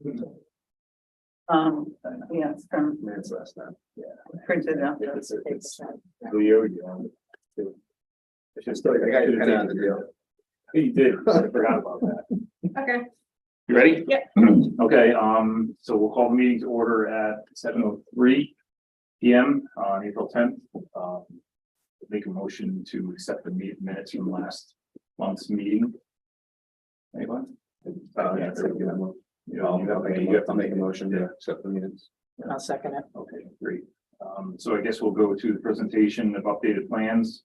Yeah, it's from Minutes last time. Yeah. printed out. Who you? It's just like, I got your pen on the deal. You did, I forgot about that. Okay. You ready? Yep. Okay, so we'll call the meeting to order at 7:03 PM on April 10th. Make a motion to accept the minutes from last month's meeting. Anyone? Yeah, you have to make a motion to accept the minutes. I'll second it. Okay, great. So I guess we'll go to the presentation of updated plans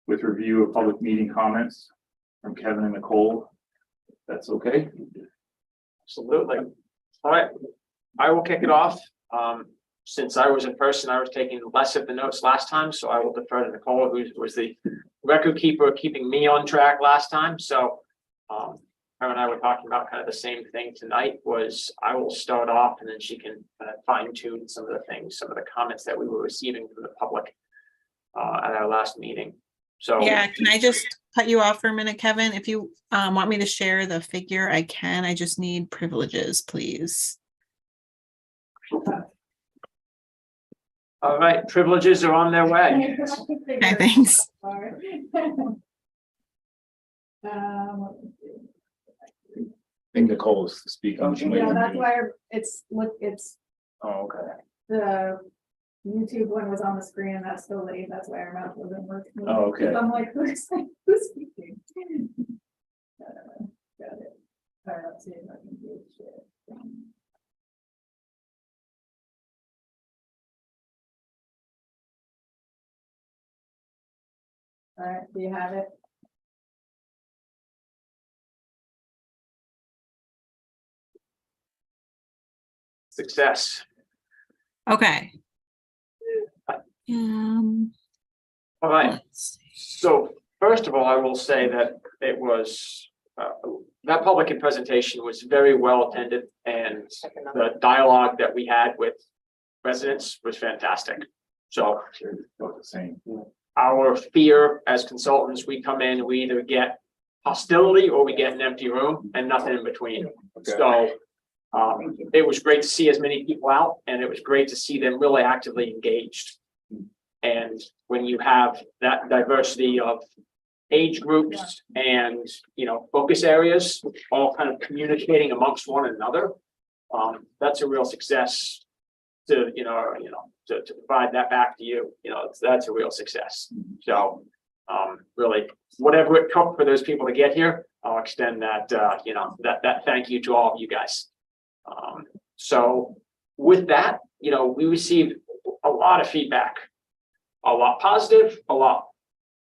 with review of public meeting comments from Kevin and Nicole. That's okay. Absolutely. All right, I will kick it off. Since I was in person, I was taking less of the notes last time, so I will defer to Nicole, who was the record keeper, keeping me on track last time. So her and I were talking about kind of the same thing tonight. Was I will start off and then she can fine tune some of the things, some of the comments that we were receiving from the public at our last meeting. So Yeah, can I just cut you off for a minute, Kevin? If you want me to share the figure, I can. I just need privileges, please. all right, privileges are on their way. Okay, thanks. I think Nicole's speaking. She might Yeah, be that's muted. why it's Oh, okay. the YouTube one was on the screen, and that's delayed, that's why our mouth wasn't working. Oh, okay. I'm like, who's speaking? Got it. All right, let's see if I can do it. All right, do you have it? Success. Okay. All right. Let's see. So first of all, I will say that it was, that public presentation was very well attended, and the dialogue that we had with residents was fantastic. So Both the same. our fear as consultants, we come in, we either get hostility or we get an empty room and nothing in between. So it was great to see as many people out, and it was great to see them really actively engaged. And when you have that diversity of age groups and, focus areas, all kind of communicating amongst one another, that's a real success to, to provide that back to you, that's a real success. So, really, whatever it took for those people to get here, I'll extend that, that thank you to all of you guys. So with that, we received a lot of feedback, a lot positive, a lot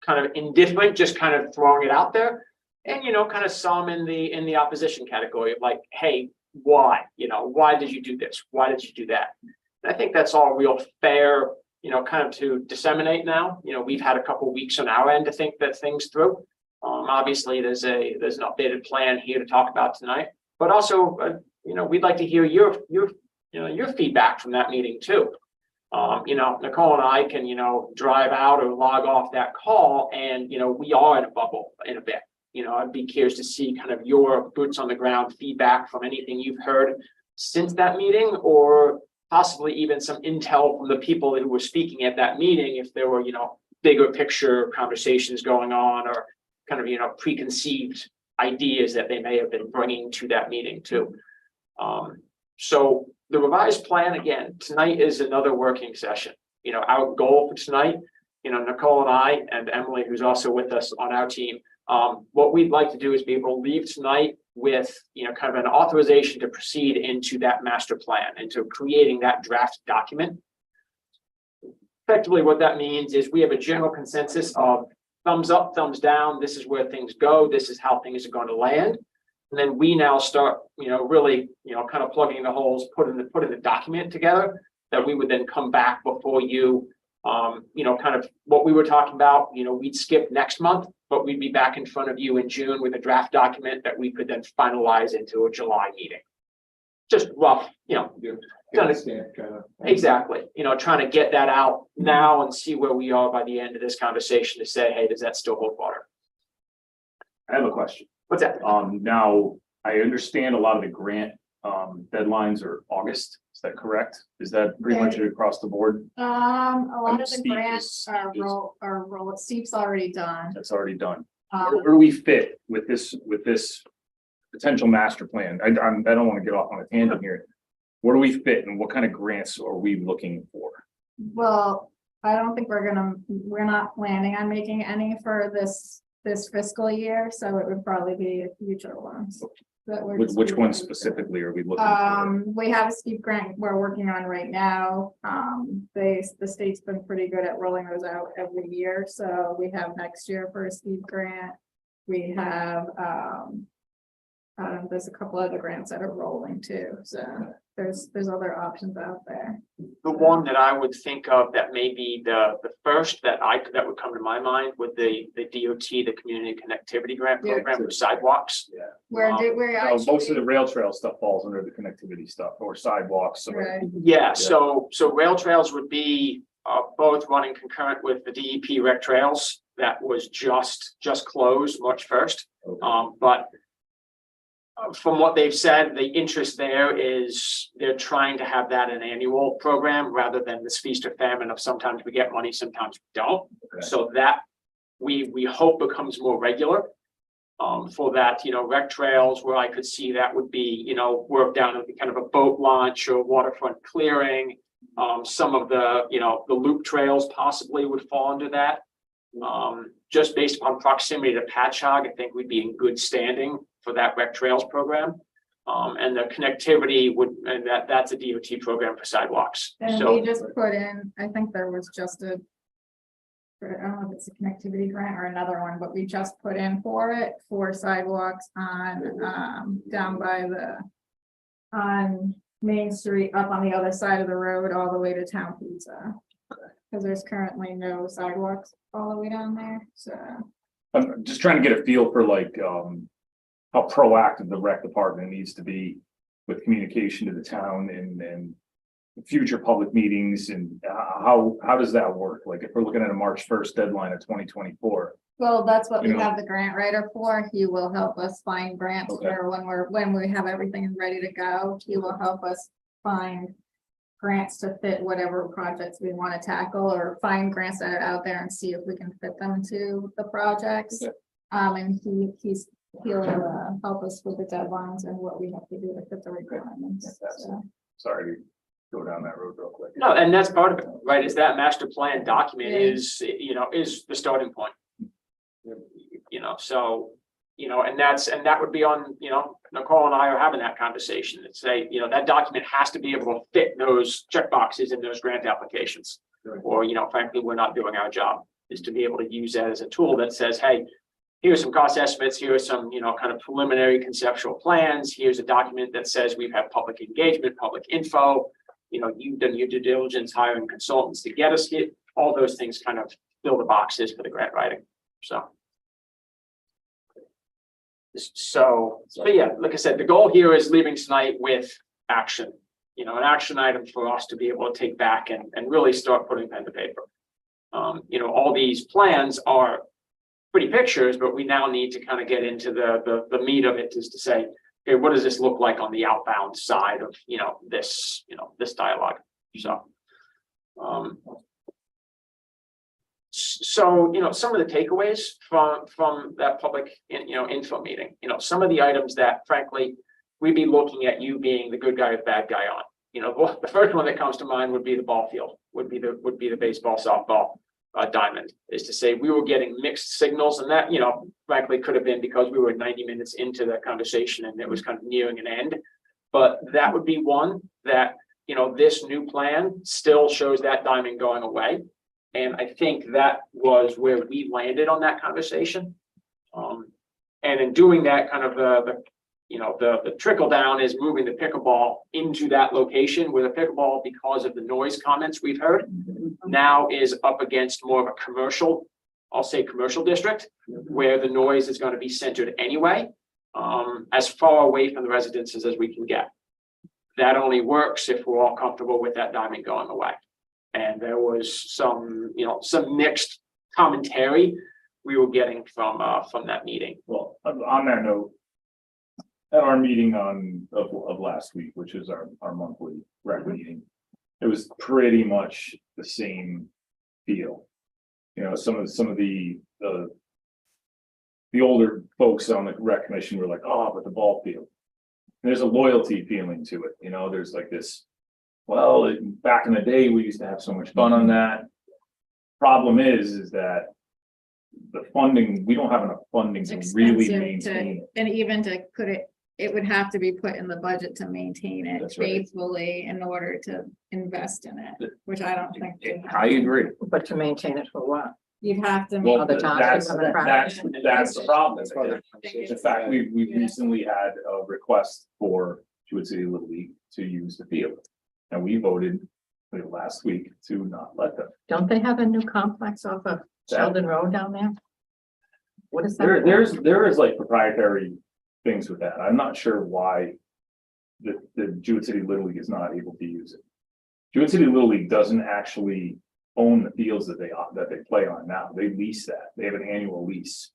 kind of indifferent, just kind of throwing it out there. And, kind of some in the opposition category of like, hey, why, why did you do this? Why did you do that? And I think that's all real fair, kind of to disseminate now. We've had a couple of weeks on our end to think that things through. Obviously there's an updated plan here to talk about tonight, but also, we'd like to hear your feedback from that meeting too. Nicole and I can, drive out or log off that call, and, we are in a bubble in a bit. I'd be curious to see kind of your boots on the ground feedback from anything you've heard since that meeting, or possibly even some intel from the people who were speaking at that meeting, if there were, bigger picture conversations going on, or kind of, preconceived ideas that they may have been bringing to that meeting too. So the revised plan, again, tonight is another working session. Our goal for tonight, Nicole and I and Emily, who's also with us on our team, what we'd like to do is be able to leave tonight with, kind of an authorization to proceed into that master plan, into creating that draft document. Effectively, what that means is we have a general consensus of thumbs up, thumbs down. This is where things go. This is how things are going to land. And then we now start, really, kind of plugging the holes, putting the document together that we would then come back before you, kind of what we were talking about, we'd skip next month, but we'd be back in front of you in June with a draft document that we could then finalize into a July meeting. Just rough, exactly, trying to get that out now and see where we are by the end of this conversation to say, hey, does that still hold water? I have a question. What's that? Now I understand a lot of the grant deadlines are August. Is that correct? Is that pretty much across the board? A lot of the Steve grants are Steve's already done. That's already done. Um, Where do we fit with this potential master plan? I don't want to get off on a tangent here. Where do we fit and what kind of grants are we looking for? Well, I don't think we're not planning on making any for this fiscal year, so it would probably be future ones. that we're just Which doing. one specifically are we looking for? We have a steep grant we're working on right now. The state's been pretty good at rolling those out every year, so we have next year for a steep grant. We have, there's a couple other grants that are rolling too, so there's other options out there. The one that I would think of that may be the first that would come to my mind with the DOT, the Community Connectivity Grant Yeah. Program for sidewalks. Yeah. Where Most of the rail trail stuff falls under the connectivity stuff or sidewalks. So Right. Yeah, so rail trails would be both running concurrent with the DEP rec trails that was just closed March 1st. Okay. But from what they've said, the interest there is they're trying to have that an annual program rather than this feast or famine of sometimes we get money, sometimes we don't. Okay. So that we hope becomes more regular. For that, rec trails where I could see that would be, work down at kind of a boat launch or waterfront clearing. Some of the loop trails possibly would fall under that. Just based upon proximity to Patchogue, I think we'd be in good standing for that rec trails program. And the connectivity that's a DOT program for sidewalks. And So we just put in, I think there was just I don't know if it's a connectivity grant or another one, but we just put in for it for sidewalks on, down by on Main Street, up on the other side of the road, all the way to Town Pizza. Because there's currently no sidewalks all the way down there, so. I'm just trying to get a feel for how proactive the rec department needs to be with communication to the town and future public meetings and how does that work? Like if we're looking at a March 1st deadline of 2024. Well, that's what we You know. have the grant writer for. He will help us find grants Okay. or when we have everything ready to go, he will help us find grants to fit whatever projects we want to tackle or find grants that are out there and see if we can fit them to the projects. Okay. And he'll help us with the deadlines and what we have to do to fit the requirements. So. Sorry to go down that road real quick. no, and that's part of it, right? Is that master plan document is the starting point. So, and that would be on, Nicole and I are having that conversation and say, that document has to be able to fit those check boxes in those grant applications. Right. Or, frankly, we're not doing our job, is to be able to use that as a tool that says, hey, here's some cost estimates, here are some, kind of preliminary conceptual plans, here's a document that says we've had public engagement, public info, you've done your due diligence, hiring consultants to get us here, all those things kind of fill the boxes for the grant writing, So yeah, like I said, the goal here is leaving tonight with action, an action item for us to be able to take back and really start putting pen to paper. All these plans are pretty pictures, but we now need to kind of get into the meat of it, is to say, okay, what does this look like on the outbound side of, this dialogue? So, some of the takeaways from that public, info meeting, some of the items that frankly, we'd be looking at you being the good guy or the bad guy on, the first one that comes to mind would be the ball field, would be the baseball, softball, diamond, is to say we were getting mixed signals, and that, frankly could have been because we were 90 minutes into the conversation and it was kind of nearing an end. But that would be one that, this new plan still shows that diamond going away. And I think that was where we landed on that conversation. And in doing that, kind of the trickle down is moving the pickleball into that location where the pickleball, because of the noise comments we've heard, now is up against more of a commercial, I'll say commercial district, where the noise is going to be centered anyway, as far away from the residences as we can get. That only works if we're all comfortable with that diamond going away. And there was some mixed commentary we were getting from that meeting. Well, on that note, at our meeting of last week, which is our monthly rec meeting, it was pretty much the same feel. You know, some of the older folks on the rec commission were like, oh, but the ball field. And there's a loyalty feeling to it, you know, there's like this, well, back in the day, we used to have so much fun on that. Problem is that the funding, we don't have enough funding It's to really expensive maintain. and even to put it would have to be put in the budget to maintain it That's right. faithfully in order to invest in it, which I don't think. we have. I agree. But to maintain it for what? You'd have to. Well, Other towns that's, have a that's, practice. that's the problem. It's In fact, we Yeah. recently had a request for Jewett City Little League to use the field. And we voted last week to not let them. Don't they have a new complex off of Sheldon Road down there? What is that? There is like proprietary things with that. I'm not sure why the Jewett City Little League is not able to use it. Jewett City Little League doesn't actually own the fields that they play on now. They lease that. They have an annual lease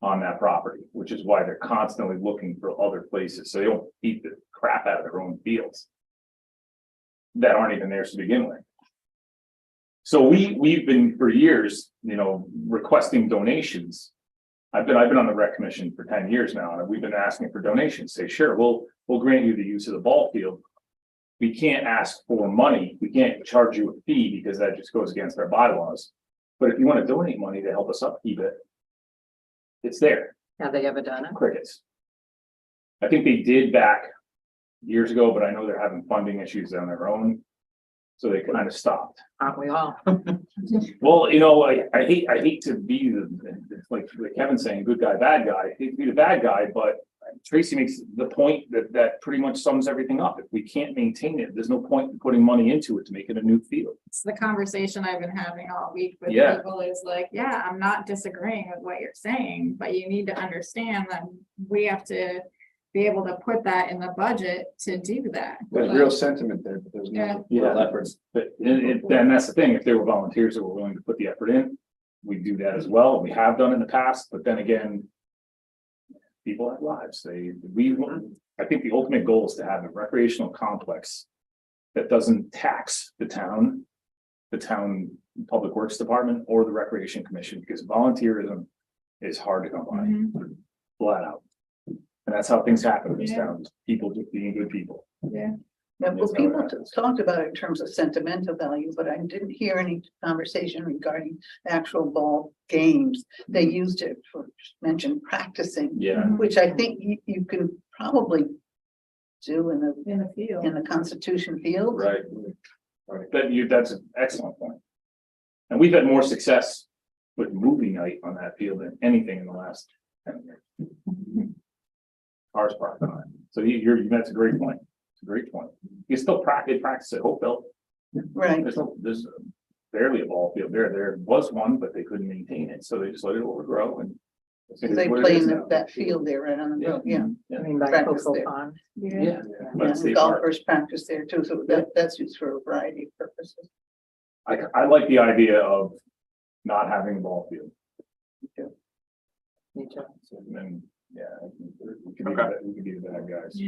on that property, which is why they're constantly looking for other places. So they don't beat the crap out of their own fields that aren't even theirs to begin with. So we've been for years, you know, requesting donations. I've been on the rec commission for 10 years now, and we've been asking for donations. Say, sure, we'll grant you the use of the ball field. We can't ask for money. We can't charge you a fee because that just goes against our bylaws. But if you want to donate money to help us upkeep it, it's there. Have they ever done it? Crickets. I think they did back years ago, but I know they're having funding issues on their own. So they kind of stopped. Aren't we all? Well, you know, I hate to be like Kevin's saying, good guy, bad guy. I hate to be the bad guy, but Tracy makes the point that pretty much sums everything up. If we can't maintain it, there's no point in putting money into it to make it a new field. It's the conversation I've been having all week with Yeah. people is like, yeah, I'm not disagreeing with what you're saying, but you need to understand that we have to be able to put that in the budget to do that. There's real sentiment there, but there's Yeah. no real efforts. But and that's the thing, if there were volunteers that were willing to put the effort in, we do that as well. We have done in the past, but then again, people have lives. I think the ultimate goal is to have a recreational complex that doesn't tax the town public works department or the recreation commission, because volunteerism is hard to come by, Mhm. flat out. And that's how things happen in this Yeah. town, people just being good people. Yeah. Yeah, well, That's how it people happens. talked about it in terms of sentimental value, but I didn't hear any conversation regarding actual ball games. They used it for, mentioned practicing, Yeah, which I think you can probably do in In the field. the Constitution Field. right. Right, that's an excellent point. And we've had more success with movie night on that field than anything in the last 10 years. Cars parked on it. So that's a great point. It's a great point. You still practice at Hopeville. Right, There's barely a ball field there. There was one, but they couldn't maintain it, so they just let it overgrow and. they play in that field there right on the road, yeah. I mean, by Practice Coco there. Pond. Yeah. But Yeah, State Park. golfers practice there too, so that's used for a variety of purposes. I like the idea of not having a ball field. Me too. So then, yeah, we could be the bad guys.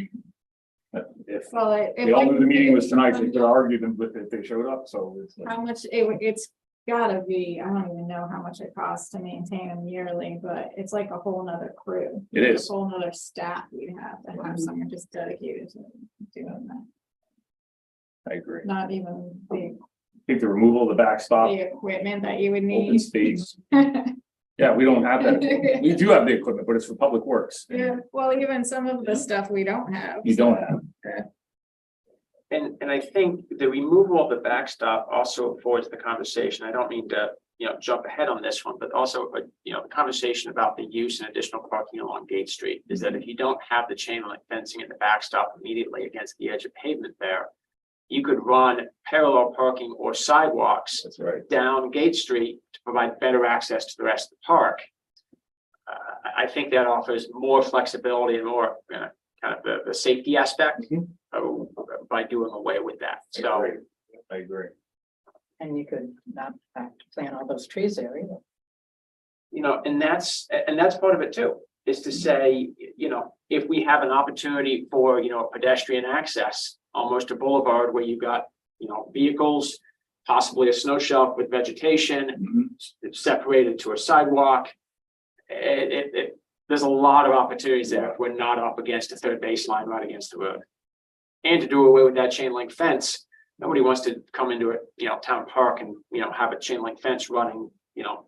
But if Well, they all knew the meeting was tonight, they could argue them with if they showed up, so it's like, How much it's gotta be, I don't even know how much it costs to maintain them yearly, but it's like a whole nother crew. It It's is. a whole nother staff we'd have to have someone just dedicated to doing that, I agree. not even I think the removal of the backstop, the equipment that you would open need. space, yeah, we don't have that. We do have the equipment, but it's for public works. Yeah, well, even some of the stuff we don't have. You don't have. And I think the removal of the backstop also affords the conversation. I don't mean to, jump ahead on this one, but also, the conversation about the use and additional parking along Gate Street is that if you don't have the chain link fencing and the backstop immediately against the edge of pavement there, you could run parallel parking or sidewalks That's right. down Gate Street to provide better access to the rest of the park. I think that offers more flexibility and more kind of the safety aspect by doing away with that. So, I agree. And you could not have to plant all those trees there either. and that's part of it too. is to say, if we have an opportunity for, pedestrian access almost to Boulevard where you've got, vehicles, possibly a snow shelf with vegetation, it's separated to a sidewalk. There's a lot of opportunities there if we're not up against a third baseline right against the road. And to do away with that chain link fence, nobody wants to come into a, town park and, have a chain link fence running,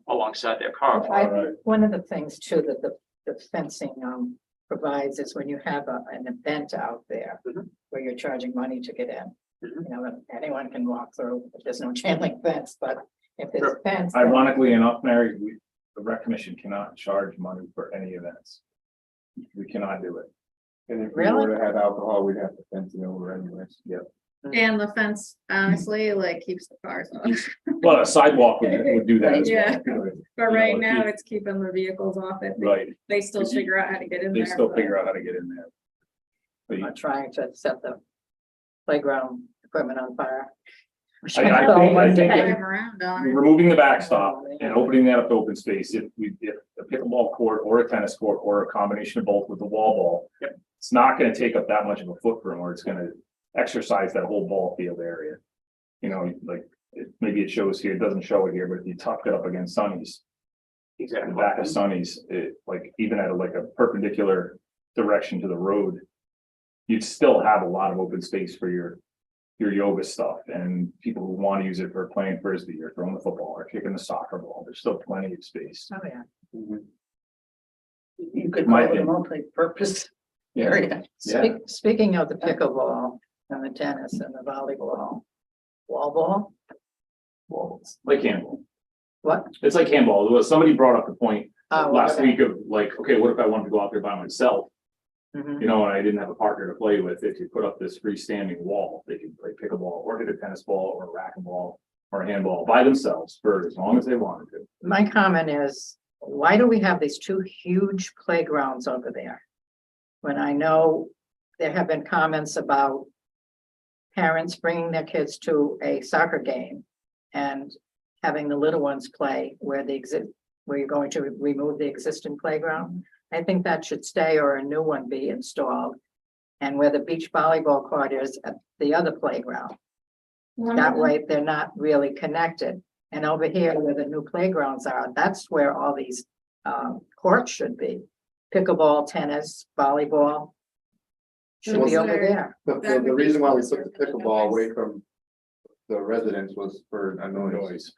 alongside their car. I think one of the things too that the fencing provides is when you have an event out there Mhm. where you're charging money to get in. Mhm. You know, anyone can walk through if there's no chain link fence, but if there's Sure. a fence. then- Ironically enough, Mary, the rec commission cannot charge money for any events. We cannot do it. And if we Really? were to have alcohol, we'd have to fence it over anyways. Yep. And the fence, honestly, like keeps the cars off. Well, a sidewalk would do that as well. Yeah. But right You know, now, keep- it's keeping the vehicles off it. Right, They still figure out how to get in they there. still but- figure out how to get in there. But I'm trying to set the playground equipment on fire. I think Drive around on it. removing the backstop and opening that up to open space, if a pickleball court or a tennis court or a combination of both with the wall ball. Yep. It's not gonna take up that much of a footprint where it's gonna exercise that whole ball field area. You know, like, maybe it shows here, it doesn't show it here, but if you tuck it up against Sunny's, the Exactly. back of Sunny's, it like even at like a perpendicular direction to the road. You'd still have a lot of open space for your yoga stuff and people who want to use it for playing frisbee or throwing the football or kicking the soccer ball. There's still plenty of space. Oh, yeah. You could My call it a opinion. multi-purpose area. Yeah. Speaking of the pickleball and the tennis and the volleyball, wall ball, Well, it's like handball. what? It's like handball. Somebody brought up the point last okay. week of like, okay, what if I wanted to go out there by myself? Mhm. You know, and I didn't have a partner to play with. If you put up this freestanding wall, they can play pickleball or hit a tennis ball or a racquetball or a handball by themselves for as long as they wanted to. My comment is, why do we have these two huge playgrounds over there? When I know there have been comments about parents bringing their kids to a soccer game and having the little ones play where you're going to remove the existing playground. I think that should stay or a new one be installed. And where the beach volleyball court is at the other playground. That way they're not really connected. And over here where the new playgrounds are, that's where all these courts should be. Pickleball, tennis, volleyball. Should be over there. The reason why we put the pickleball away from the residents was for a noise.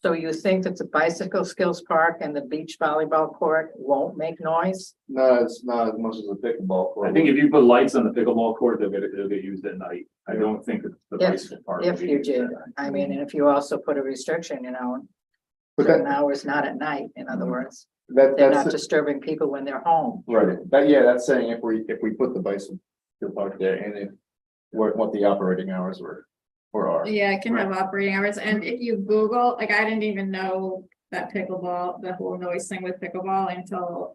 So you think that the bicycle skills park and the beach volleyball court won't make noise? No, it's not as much as a pickleball court. I think if you put lights on the pickleball court, they'll get used at night. I don't think that the bicycle park. If will be you used did, at night. I mean, and if you also put a restriction, But certain that, hours, not at night, in other words. that, They're not that's, disturbing people when they're home. right, that's saying if we put the bicycle park there and if what the operating hours were or are. Yeah, it can have operating hours, and if you Google, like, I didn't even know that pickleball, the whole noise thing with pickleball until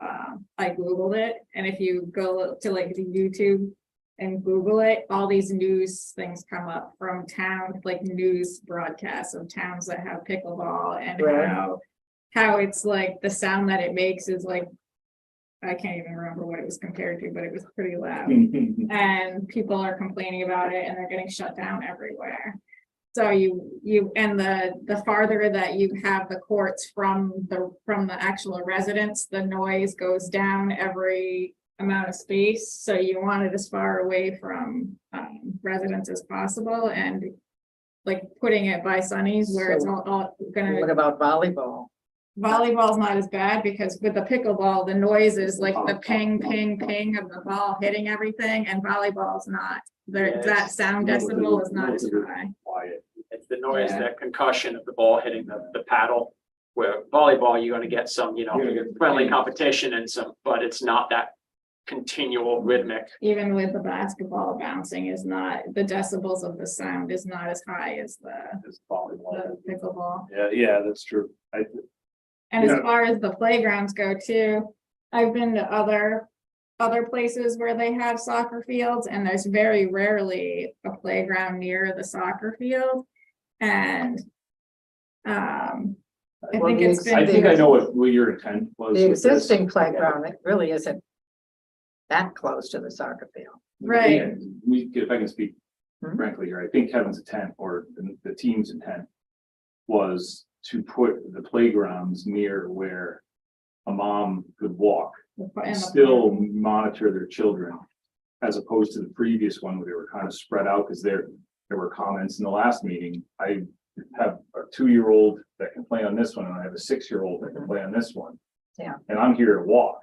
I Googled it, and if you go to like the YouTube and Google it, all these news things come up from town, like news broadcasts of towns that have pickleball and Right. how it's like the sound that it makes is like, I can't even remember what it was compared to, but it was pretty loud. And people are complaining about it and they're getting shut down everywhere. So and the farther that you have the courts from the actual residents, the noise goes down every amount of space. So you want it as far away from residents as possible, and like putting it by Sunny's where it's all gonna. What about volleyball? Volleyball's not as bad because with the pickleball, the noise is like the ping, ping, ping of the ball hitting everything, and volleyball's not. Yeah, That sound decibel is not as high. Quiet. It's the noise, Yeah. that concussion of the ball hitting the paddle. Where volleyball, you're gonna get some, You're gonna get friendly ping. competition and some, but it's not that continual rhythmic. Even with the basketball bouncing is not, the decibels of the sound is not as high as the It's volleyball. pickleball. Yeah, that's true. And as Yeah. far as the playgrounds go too, I've been to other places where they have soccer fields, and there's very rarely a playground near the soccer field. And I Well, think the it's ex- been. I think I know what your intent was. The with this. existing playground, it really isn't that close to the soccer field. Right. Yeah, if I can speak Hmm? frankly here, I think Kevin's intent or the team's intent was to put the playgrounds near where a mom could walk And and the- still monitor their children. As opposed to the previous one where they were kind of spread out, because there were comments in the last meeting. I have a 2-year-old that can play on this one, and I have a 6-year-old that can play on this one. Yeah. And I'm here to walk,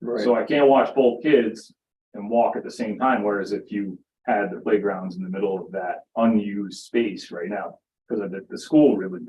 Right. so I can't watch both kids and walk at the same time, whereas if you had the playgrounds in the middle of that unused space right now. Because the school really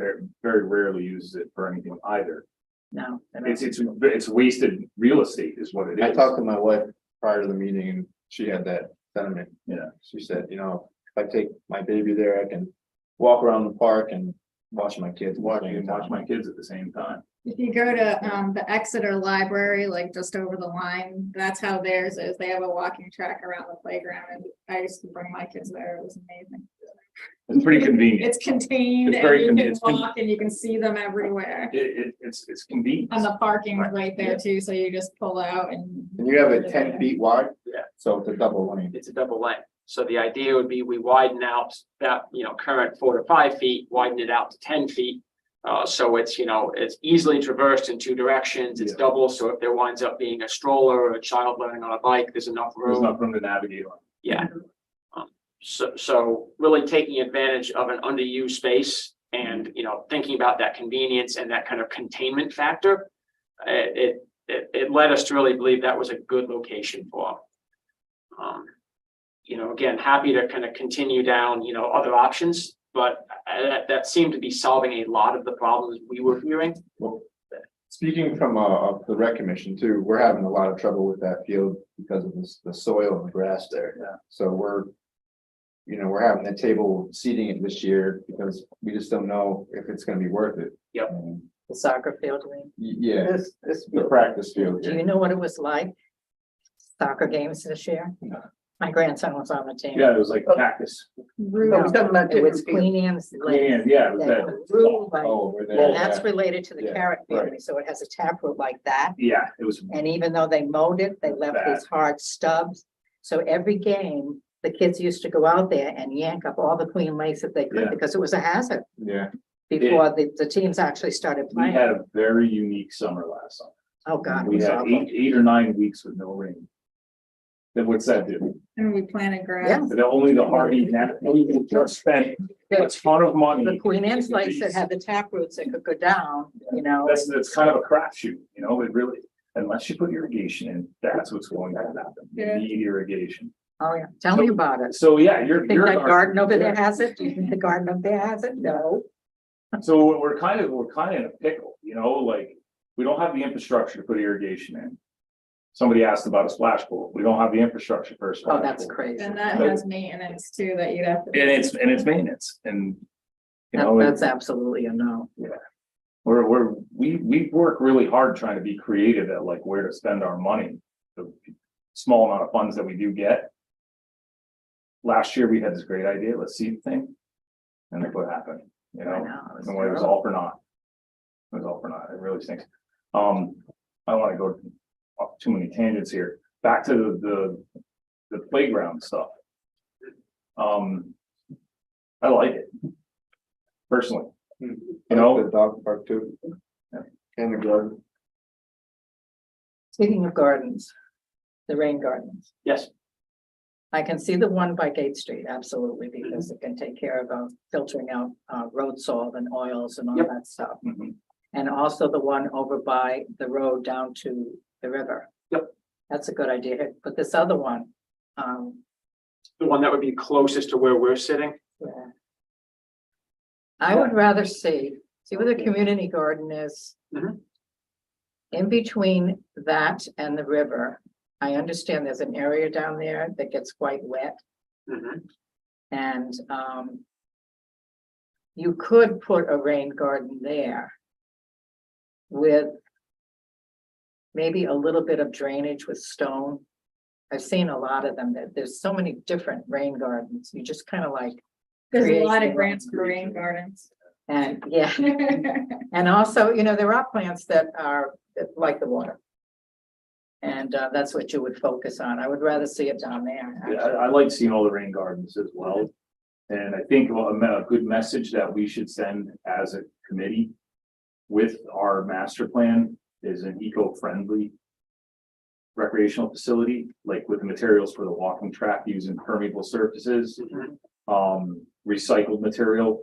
very rarely uses it for anything either. No. It's wasted real estate is what it I is. talked to my wife prior to the meeting and she had that sentiment. Yeah. She said, if I take my baby there, I can walk around the park and watch my kids. Watch my kids at the same time. If you go to the Exeter Library, like just over the line, that's how theirs is. They have a walking track around the playground, and I used to bring my kids there. It was amazing. It's pretty convenient. It's contained It's and very you can convenient. walk and you can see them everywhere. It's convenient. And the parking's right there too, so you just pull out and. And you have it 10 feet wide? Yeah. So it's a double lane. It's a double lane. So the idea would be we widen out that, current 4 to 5 feet, widen it out to 10 feet. So it's, it's easily traversed in 2 directions. It's Yeah. double. So if there winds up being a stroller or a child learning on a bike, there's enough There's room. enough room to navigate on. Yeah. So really taking advantage of an underused space and, thinking about that convenience and that kind of containment factor. It led us to really believe that was a good location for. 'Em. Again, happy to kind of continue down, other options, but that seemed to be solving a lot of the problems we were hearing. Well, speaking from the rec commission too, we're having a lot of trouble with that field because of the soil and the grass there. Yeah. So we're having the table seeding it this year because we just don't know if it's gonna be worth it. Yep. And The soccer field, I mean. Yeah, This, the practice field. Do you know what it was like? Soccer games this year? No. My grandson was on the team. Yeah, it was like cactus. but we're talking about It was different fields. Queen Anne's Lake. And yeah, it was that that. grew like- Oh, we're there. And that's related to the Yeah, carrot right. family, so it has a taproot like that. Yeah, it was. And even though they mowed it, they left Bad. these hard stubs. So every game, the kids used to go out there and yank up all the Queen Lakes if they could, Yeah. because it was a hazard Yeah, before the teams actually started We playing. had a very unique summer last summer. Oh, God, it We was had awful. 8 or 9 weeks with no rain. Then what's that do? And we planted grass. Yeah. But only the hardy, we just spent a ton of money. The Queen Anne's Lakes that had the taproots that could go down, That's kind of a crapshoot, it really, unless you put irrigation in, that's what's going to happen. You Yeah. need irrigation. Oh, yeah, tell me about it. So, yeah, You think you're. that garden over there has it? Do you think the garden up there has it? No. So we're kind of in a pickle, like, we don't have the infrastructure to put irrigation in. Somebody asked about a splash pool. We don't have the infrastructure for a splash Oh, pool. that's crazy. And that has maintenance too, that you'd have to. And it's maintenance and, That's absolutely a no. we work really hard trying to be creative at like where to spend our money. The small amount of funds that we do get. Last year, we had this great idea, let's see the thing. And look what happened, I know, it was and it was terrible. all for naught. It was all for naught, it really stinks. I don't wanna go off too many tangents here, back to the playground stuff. I like it. Personally, the dog park too. And the garden. Speaking of gardens, the rain gardens. Yes, I can see the one by Gate Street, absolutely, because it can take care of filtering out road salt and oils and all Yep. that stuff. Mhm. And also the one over by the road down to the river. Yep. That's a good idea, but this other one, the one that would be closest to where we're sitting. yeah. I would rather see where the community garden is. Mhm. In between that and the river, I understand there's an area down there that gets quite wet. Mhm. And you could put a rain garden there with maybe a little bit of drainage with stone. I've seen a lot of them. There's so many different rain gardens. You just kind of like. There's a create lot of your grants own. for rain gardens. And, yeah, and also, you know, there are plants that like the water. And that's what you would focus on. I would rather see it down there. Yeah, actually. I like seeing all the rain gardens as well. And I think a good message that we should send as a committee with our master plan is an eco-friendly recreational facility, like with the materials for the walking track using permeable surfaces, recycled material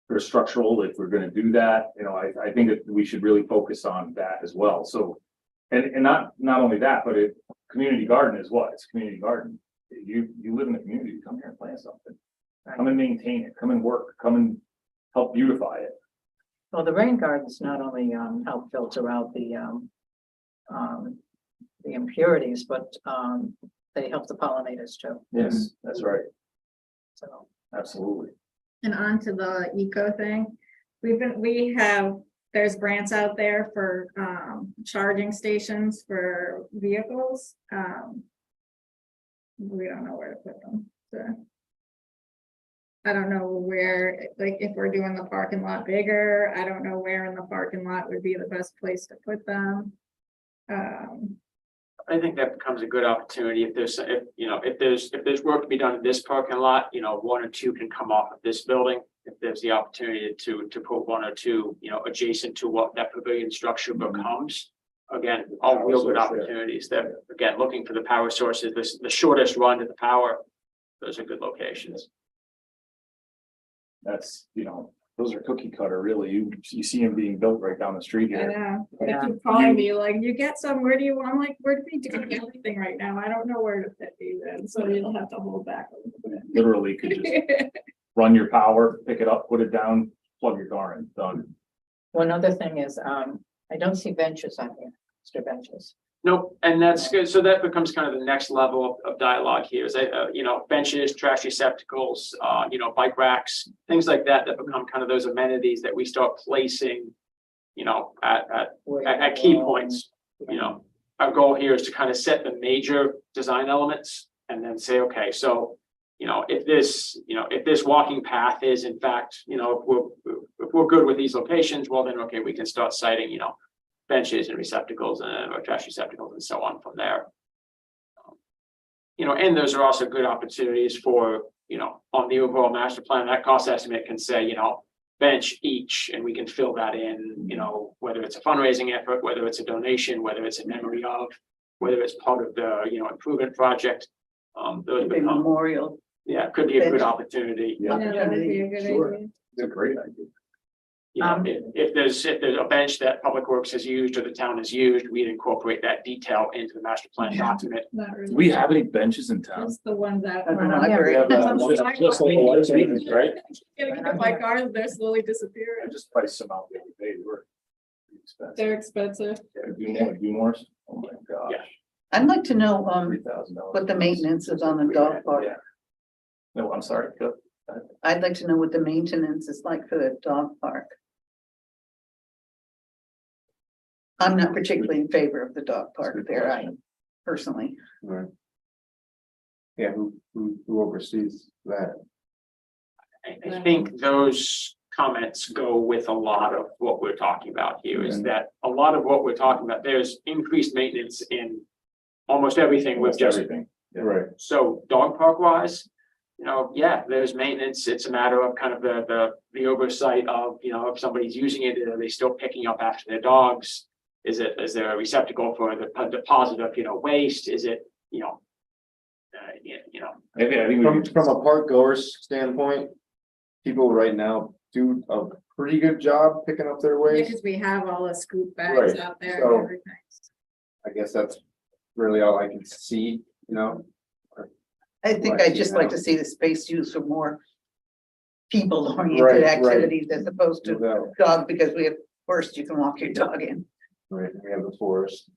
for structural, if we're gonna do that, you know, I think that we should really focus on that as well. So, and not only that, but community garden is what? It's a community garden. You live in the community, come here and plant something. Come and maintain it, come and work, come and help beautify it. Well, the rain gardens not only help filter out the impurities, but they help the pollinators too. Yes, that's right, So absolutely. And on to the eco thing, there's grants out there for charging stations for vehicles. We don't know where to put them, so. I don't know where, like, if we're doing the parking lot bigger, I don't know where in the parking lot would be the best place to put them. I think that becomes a good opportunity if there's work to be done in this parking lot, you know, one or two can come off of this building. If there's the opportunity to put one or two, you know, adjacent to what that pavilion structure becomes. Again, all real good opportunities that, again, looking for the power sources, the shortest run to the power. Those are good locations. That's, you know, those are cookie cutter, really. You see them being built right down the street I here. know, they Yeah. keep calling me like, you get some, where do you, I'm like, we're doing everything right now, I don't know where to fit these in, so you'll have to hold back a little Literally could just bit. run your power, pick it up, put it down, plug your car in, done. one other thing is, I don't see benches on here, extra benches. Nope, and that's good. So that becomes kind of the next level of dialogue here is, you know, benches, trash receptacles, you know, bike racks, things like that, that become kind of those amenities that we start placing, you know, at key points. You know, our goal here is to kind of set the major design elements and then say, okay, so, you know, if this walking path is in fact, you know, if we're good with these locations, well, then, okay, we can start citing, you know, benches and receptacles or trash receptacles and so on from there. You know, and those are also good opportunities for, you know, on the overall master plan, that cost estimate can say, you know, bench each, and we can fill that in, you know, whether it's a fundraising effort, whether it's a donation, whether it's a memory of, whether it's part of the, you know, improvement project. Those Big become, memorial. yeah, could be a good bench. opportunity. Yeah, Yeah, that would be a good Sure. idea. it's a great idea. You know, if there's a bench that Public Works has used or the town has used, we'd incorporate that detail into the master plan document. Not really. Do we have any benches in town? Just the ones that. At the are- library. Yeah, Just like the lights, right? Getting hit by cars, they're slowly disappearing. I just priced some out the other day, they were expensive. They're expensive. Do more? Oh my gosh. Yeah. I'd like to know, $3,000. what the maintenance is on the dog park. Yeah. No, I'm sorry, go. I'd like to know what the maintenance is like for the dog park. I'm not particularly in favor of the dog park there, I personally. Right. Yeah, who oversees that? I think those comments go with a lot of what we're talking about here, is that a lot of what we're talking about, there's increased maintenance in almost everything with just, Everything. Right. so dog park wise, you know, yeah, there's maintenance. It's a matter of kind of the oversight of, you know, if somebody's using it, are they still picking up after their dogs? Is there a receptacle for the deposit of, you know, waste? Is it, you know, you know, I think we From could- a park goer's standpoint, people right now do a pretty good job picking up their waste. Because we have all the scoop bags Right, out there so- and everything. I guess that's really all I can see, you know? I think Right, I'd just yeah. like to see the space used for more people Right, oriented right. activities as opposed to Without, dog, because we have, first you can walk your dog in. right, we have the forest.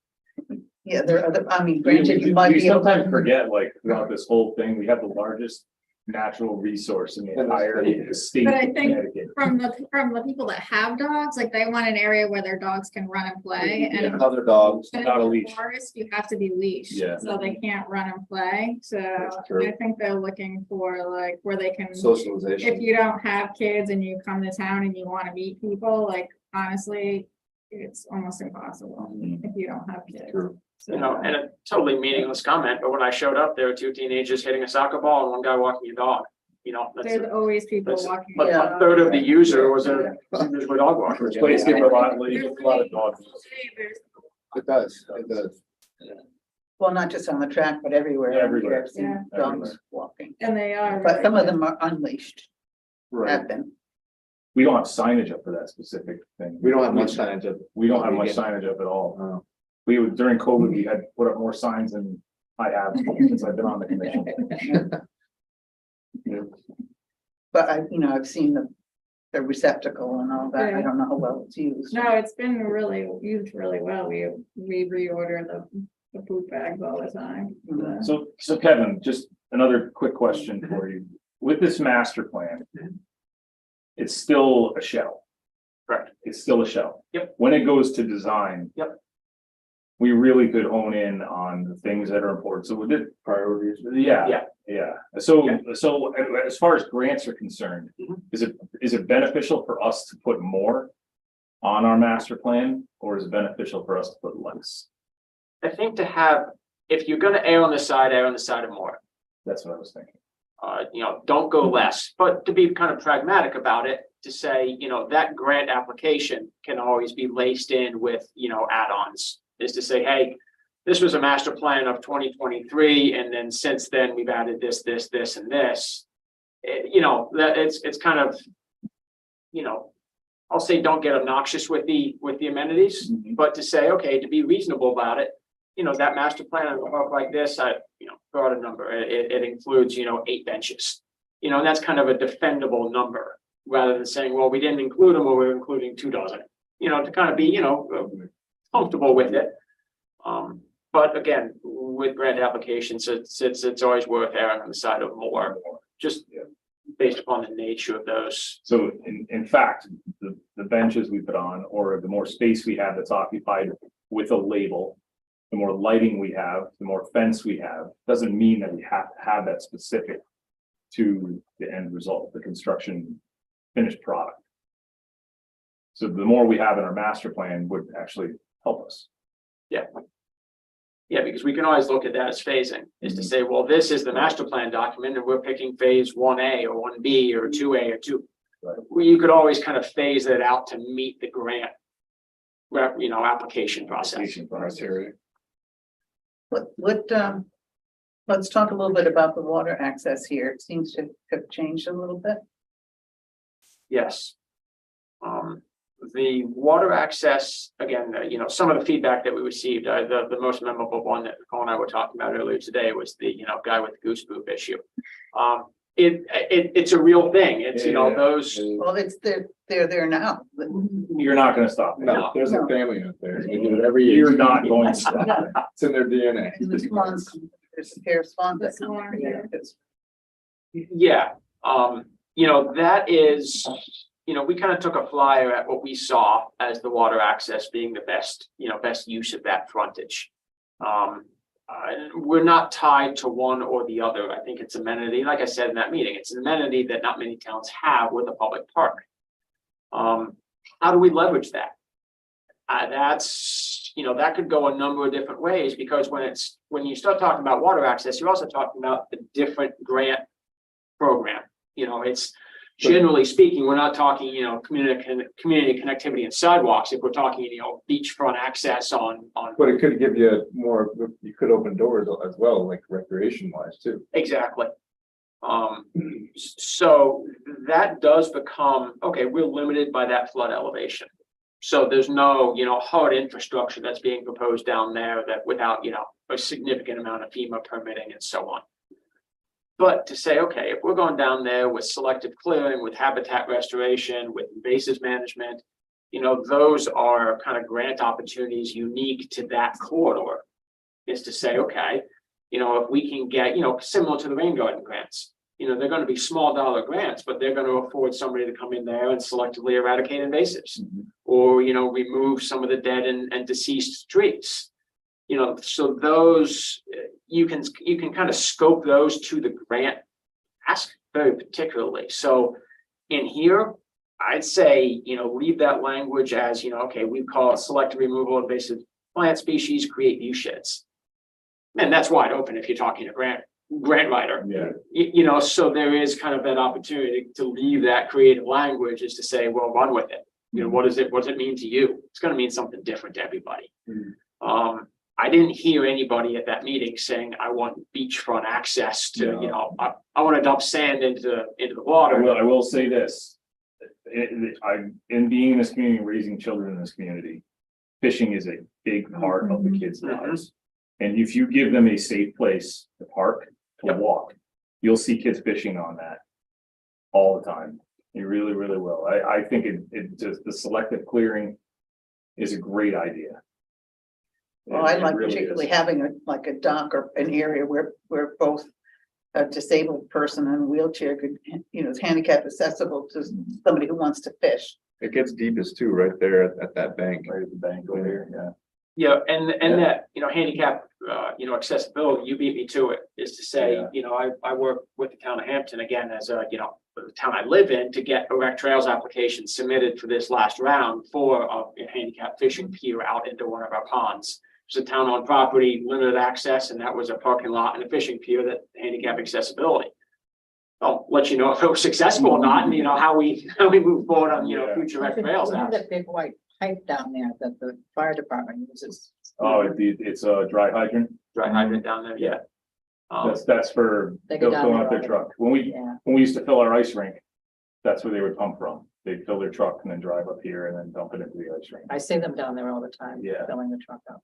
Yeah, there are other, I mean, We granted, you might be able sometimes to. forget, like, throughout this whole thing, we have the largest natural resource in the In the entire state. state But of I think Connecticut. from the people that have dogs, like they want an area where their dogs can run and play Yeah. and. Other dogs. But in Not a the leash. forest, you have to be leashed. Yeah. So they can't run and play. So That's true. I think they're looking for like where they can, if Socialization. you don't have kids and you come to town and you want to meet people, like honestly, it's almost impossible if you don't have kids. True. So- You know, and a totally meaningless comment, but when I showed up, there were two teenagers hitting a soccer ball and one guy walking a dog. You know, that's, There's always people that's, walking. but Yeah. a third of the user was a dog walker. Place give a lot of dogs. There's- It does, it does. Well, not just on the track, but everywhere. Everywhere. I've seen Yeah. dogs walking, And they are. but some of very- them are unleashed, Right. have been. We don't have signage up for that specific thing. We don't have much signage up. We don't have much signage up at all. Oh. We would, during COVID, we had put up more signs than I have since I've been on the commission. But I've seen the receptacle and all that. I Yeah. don't know how well it's used. No, it's been really used really well. We reorder the poop bags all the time. Mhm. So Kevin, just another quick question for you. With this master plan, it's still a shell. Correct. It's still a shell. Yep. When it goes to design. Yep. We really could hone in on the things that are important. So we did, Priorities. yeah. So, Yeah. so as far as grants are concerned, Mhm. is it beneficial for us to put more on our master plan, or is it beneficial for us to put less? I think to have, if you're gonna err on the side of more. That's what I was thinking. You know, don't go less, but to be kind of pragmatic about it, to say, you know, that grant application can always be laced in with, you know, add-ons. Is to say, hey, this was a master plan of 2023, and then since then, we've added this, and this. You know, that it's kind of, you know, I'll say don't get obnoxious with the amenities, but to say, okay, to be reasonable about it, you know, that master plan will look like this, throw out a number, it includes, you know, 8 benches. You know, and that's kind of a defendable number, rather than saying, well, we didn't include them, or we're including 24, you know, to kind of be, you know, comfortable with it. But again, with grant applications, it's always worth erring on the side of more, just based upon the nature of those. So in fact, the benches we put on, or the more space we have that's occupied with a label, the more lighting we have, the more fence we have, doesn't mean that we have to have that specific to the end result, the construction finished product. So the more we have in our master plan would actually help us. Yeah, because we can always look at that as phasing, is to say, well, this is the master plan document, and we're picking phase 1A or 1B or 2A or 2. Right. Well, you could always kind of phase it out to meet the grant, you know, application process. Criteria. Let's talk a little bit about the water access here. It seems to have changed a little bit. Yes. The water access, again, you know, some of the feedback that we received, the most memorable one that Nicole and I were talking about earlier today was the, you know, guy with the goose poop issue. It's a real thing. It's, you know, those, Well, they're there now. You're not gonna stop it. No, there's a No. family out there. They do it every year. You're not going to stop it. It's in their DNA. In the swans, there's a pair of swans that The come swan, every year. yeah, you know, that is, you know, we kind of took a flyer at what we saw as the water access being the best, you know, best use of that frontage. We're not tied to one or the other. I think it's amenity, like I said in that meeting, it's an amenity that not many towns have with a public park. How do we leverage that? That's, you know, that could go a number of different ways, because when you start talking about water access, you're also talking about a different grant program. You know, it's generally speaking, we're not talking, you know, community connectivity and sidewalks. If we're talking, you know, beachfront access on. But it could give you more, you could open doors as well, like recreation wise too. Exactly. So that does become, okay, we're limited by that flood elevation. So there's no, you know, hard infrastructure that's being proposed down there that without, you know, a significant amount of FEMA permitting and so on. But to say, okay, if we're going down there with selective clearing, with habitat restoration, with invasive management, you know, those are kind of grant opportunities unique to that corridor. Is to say, okay, you know, if we can get, you know, similar to the rain garden grants, they're gonna be small dollar grants, but they're gonna afford somebody to come in there and selectively eradicate invasives. Or, remove some of the dead and deceased trees. So those, you can kind of scope those to the grant ask very particularly. So in here, I'd say, leave that language as, okay, we call it selective removal of invasive plant species, create view sheds. And that's wide open if you're talking a grant writer. Yeah. So there is kind of that opportunity to leave that creative language is to say, well, run with it. What does it mean to you? It's going to mean something different to everybody. I didn't hear anybody at that meeting saying, I want beachfront access to, No. I want to dump sand into the I water. will say this. In being in this community, raising children in this community, fishing is a big part of the kids' lives. And if you give them a safe place to park, to walk, you'll see kids fishing on that all the time. You really, really will. I think it just, the selective clearing is a great idea. Well, I It like really is. particularly having a dock or an area where both a disabled person in a wheelchair could, is handicap accessible to somebody who wants to fish. It gets deepest too, right there at that bank. Right at the bank over there, yeah. Yeah, and that, handicap, accessibility, you beat me to it, is to say, I work with the town of Hampton again as a, the town I live in to get a rec trails application submitted for this last round for a handicap fishing pier out into one of our ponds. It's a town-owned property, limited access, and that was a parking lot and a fishing pier that handicap accessibility. I'll let you know if it was successful or not, and how we move forward on, Yeah. future rec We trails. have that big white pipe down there that the fire department uses. Oh, it's a dry hydrant. Dry hydrant down there, yeah. That's for They go down filling there up their all the- truck. Yeah, When we used to fill our ice rink, that's where they would pump from. They'd fill their truck and then drive up here and then dump it into the ice rink. I see them down there all the time. Yeah. Filling the truck up.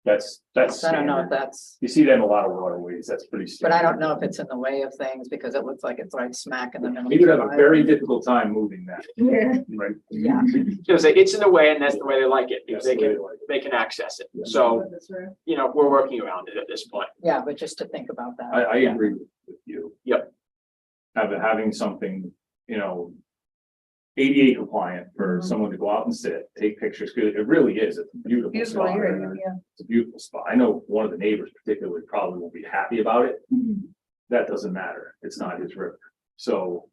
That's I don't know if standard. that's, You see that in a lot of waterways. That's pretty but standard. I don't know if it's in the way of things because it looks like it's right smack in the middle. We would have a very difficult time moving that, Yeah. right? Yeah. It's in the way, and that's the way they like it, because That's they the way can, they like it. they can access it. So, we're working around it at this point. Yeah, but just to think about that. I agree with you. Yep. Having something, ADA compliant for someone to go out and sit, take pictures, because it really is, it's a beautiful Beautiful spot. area, yeah. It's a beautiful spot. I know one of the neighbors particularly probably won't be happy about it. That doesn't matter. It's not his river. So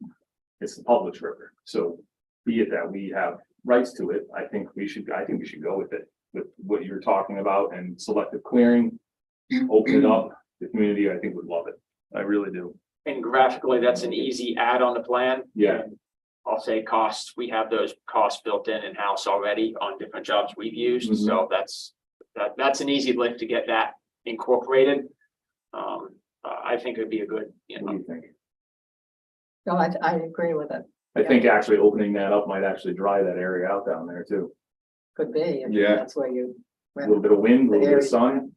it's the public's river. So be it that we have rights to it, I think we should go with it, with what you're talking about and selective clearing. Open it up. The community, I think, would love it. I really do. And graphically, that's an easy add on the plan. Yeah. And I'll say costs, we have those costs built in-house already on different jobs we've used, Mhm. so that's an easy lift to get that incorporated. I think it'd be a good, What do you think? No, I agree with it. I think actually opening that up might actually dry that area out down there too. Could be. if Yeah. That's where you. A little bit of wind, a little bit of sun.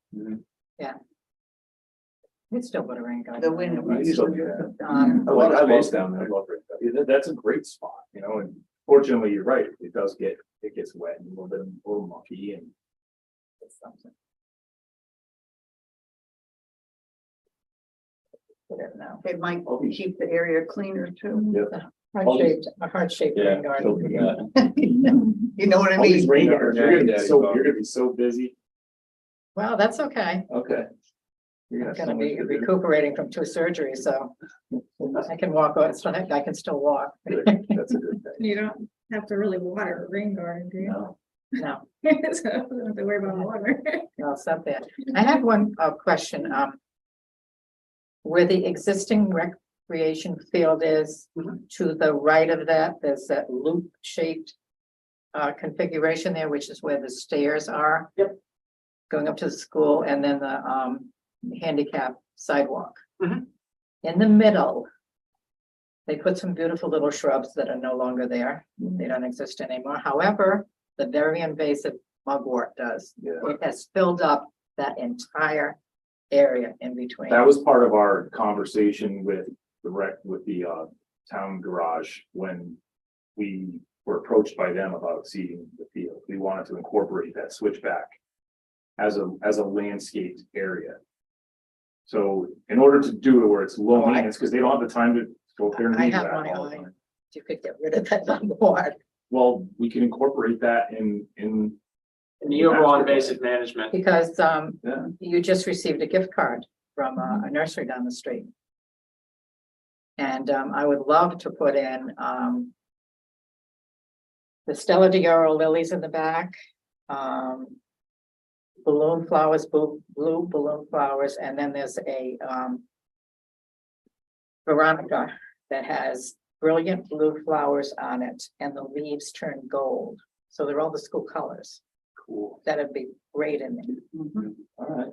It's still put a rain garden. The wind on it. usually. Um, I love down there. I love it. That's a great spot, and fortunately, you're right. It gets wet and a little mucky and. it's something. Put it now. It might keep the area cleaner too. A heart-shaped rain garden. You know what I All these mean? rain gardens, you're Yeah. gonna be so busy. Well, that's okay. Okay. You're I'm have gonna so be much to do. recuperating from 2 surgeries, so I can walk, I can still walk. Good. That's a good thing. You don't have to really water a rain garden, do you? No. No, So you don't have to worry about water. I'll stop there. I have one question, where the existing recreation field is, to the right of that, there's that loop shaped configuration there, which is where the stairs are. Yep. Going up to the school and then the handicap sidewalk. Mhm. In the middle, they put some beautiful little shrubs that are no longer there. They don't exist anymore. However, the very invasive mugwort does. Yeah. It has filled up that entire area in between. That was part of our conversation with the town garage when we were approached by them about seeding the field. We wanted to incorporate that switchback as a landscaped area. So in order to do it where it's low Oh, I- maintenance, because they don't have the time to go up there and I weed have whack my all the eye. time. You could get rid of that on board. Well, we can incorporate that in, In the overall invasive management, Because yeah, you just received a gift card from a nursery down the street. And I would love to put in the Stella Dioro lilies in the back. Balloon flowers, blue balloon flowers, and then there's a Veronica that has brilliant blue flowers on it, and the leaves turn gold. So they're all the school colors. cool. That'd be great in there. All right.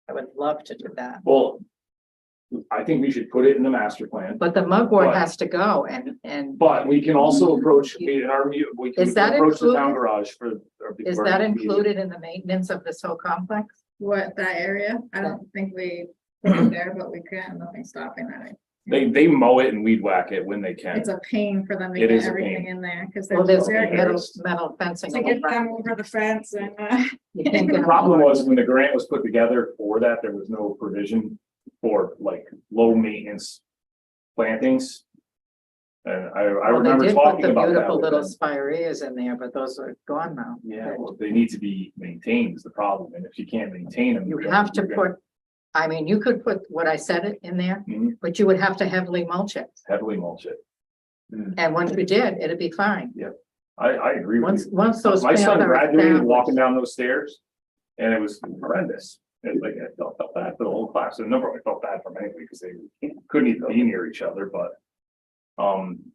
I would love to do that. Well, I think we should put it in the master plan, But the mugwort But- has to go and but we can also approach, we can Is that approach the town included? garage for. is that included in the maintenance of this whole complex? What, that area? I don't think we put it there, but we can, nothing stopping that. They mow it and weed whack it when they can. It's a pain for them to It get is a everything pain. in there, because Well, they're there's very metal fencing. to get them over the fence and, You can't get The them problem over. was when the grant was put together for that, there was no provision for like low maintenance plantings. And I Well, remember they did put talking the about that. beautiful with little them. spireas in there, but those are gone now. Yeah, well, they need to be maintained is the problem. And if you can't maintain them. You you're have to you're gonna put, I mean, you could put what I said in there, Mhm. but you would have to heavily mulch it. Heavily mulch it. And once you did, it'd be fine. I agree with Once, you. once those. My plants son are graduated walking established- down those stairs and it was horrendous. And like, I felt bad for the whole class. And number, I felt bad for them anyway because they couldn't even be near each other, but.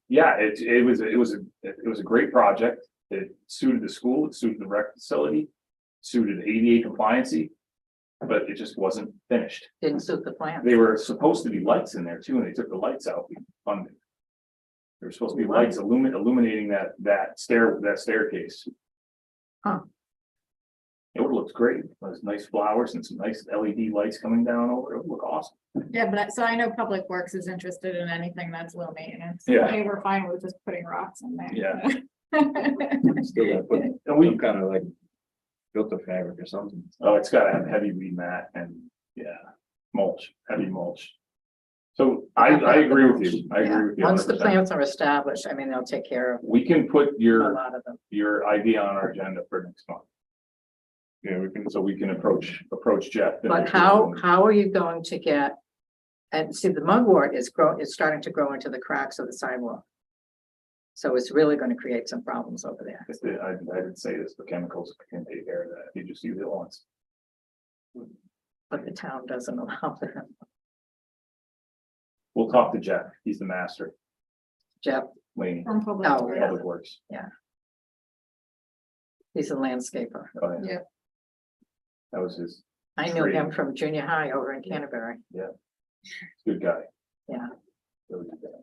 Yeah, it was a great project. It suited the school, it suited the rec facility, suited ADA compliancy. But it just wasn't finished. Didn't suit the plant. They were supposed to be lights in there too, and they took the lights out, we funded. There were supposed to be lights illuminating that staircase. Huh. It would look great, those nice flowers and some nice LED lights coming down over, it would look awesome. yeah, but so I know Public Works is interested in anything that's low maintenance. Yeah. Okay, we're fine with just putting rocks in there. Yeah. Still gotta put And we, some kind of like filter fabric or something. oh, it's gotta have heavy weed mat and, yeah, mulch, heavy mulch. So I agree with you, I Yeah. agree with you. Once the 100%. plants are established, I mean, they'll take care of We can put a your lot of them. idea on our agenda for next month. Yeah, we can approach Jeff. But how are you going to get? And see, the mugwort is starting to grow into the cracks of the sidewalk. So it's really going to create some problems over there. I didn't say this, but chemicals can take care of that, if you just use it once. But the town doesn't allow them. We'll talk to Jeff, he's the master, Jeff, Laney, From Public Oh, Works. yeah. Public Works. he's a landscaper. Oh, yeah. Yeah. That was his, I knew him from junior high over in Canterbury. good guy. Yeah. Really good guy.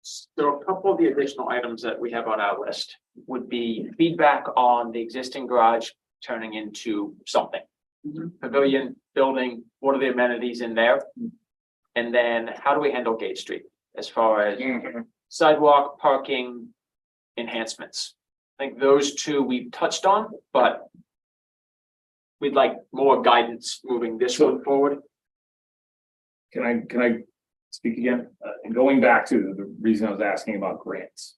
so a couple of the additional items that we have on our list would be feedback on the existing garage turning into something. Pavilion, building, what are the amenities in there? And then how do we handle Gate Street as far as sidewalk, parking, enhancements? I think those two we've touched on, but we'd like more guidance moving this one forward. Can I speak again? And going back to the reason I was asking about grants.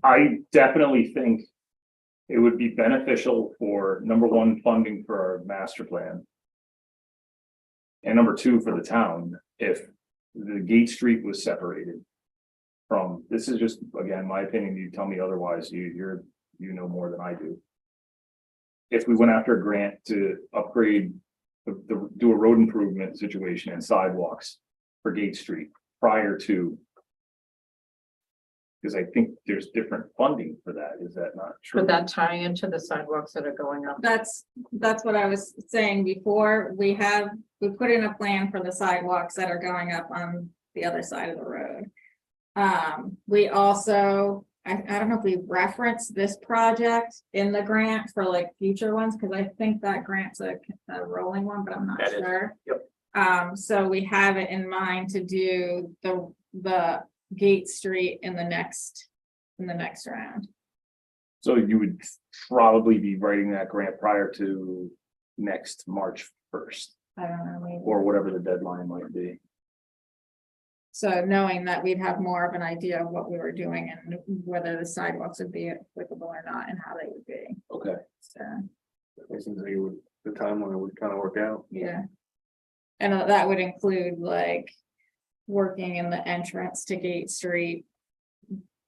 I definitely think it would be beneficial for, number one, funding for our master plan. And number two, for the town, if the Gate Street was separated from, this is just, again, my opinion, you tell me otherwise, you know more than I do. If we went after a grant to upgrade, do a road improvement situation and sidewalks for Gate Street prior to. Because I think there's different funding for that, is that not true? Could that tie into the sidewalks that are going up? That's what I was saying before. We put in a plan for the sidewalks that are going up on the other side of the road. We also, I don't know if we referenced this project in the grant for like future ones, because I think that grant's a rolling one, but I'm not That is, sure. yep. So we have it in mind to do the Gate Street in the next round. So you would probably be writing that grant prior to next March 1st. I don't know, maybe. or whatever the deadline might be. So knowing that we'd have more of an idea of what we were doing and whether the sidewalks would be applicable or not and how they would be, Okay. so, It seems like it would, the timeline would kind of work out. yeah. And that would include like working in the entrance to Gate Street.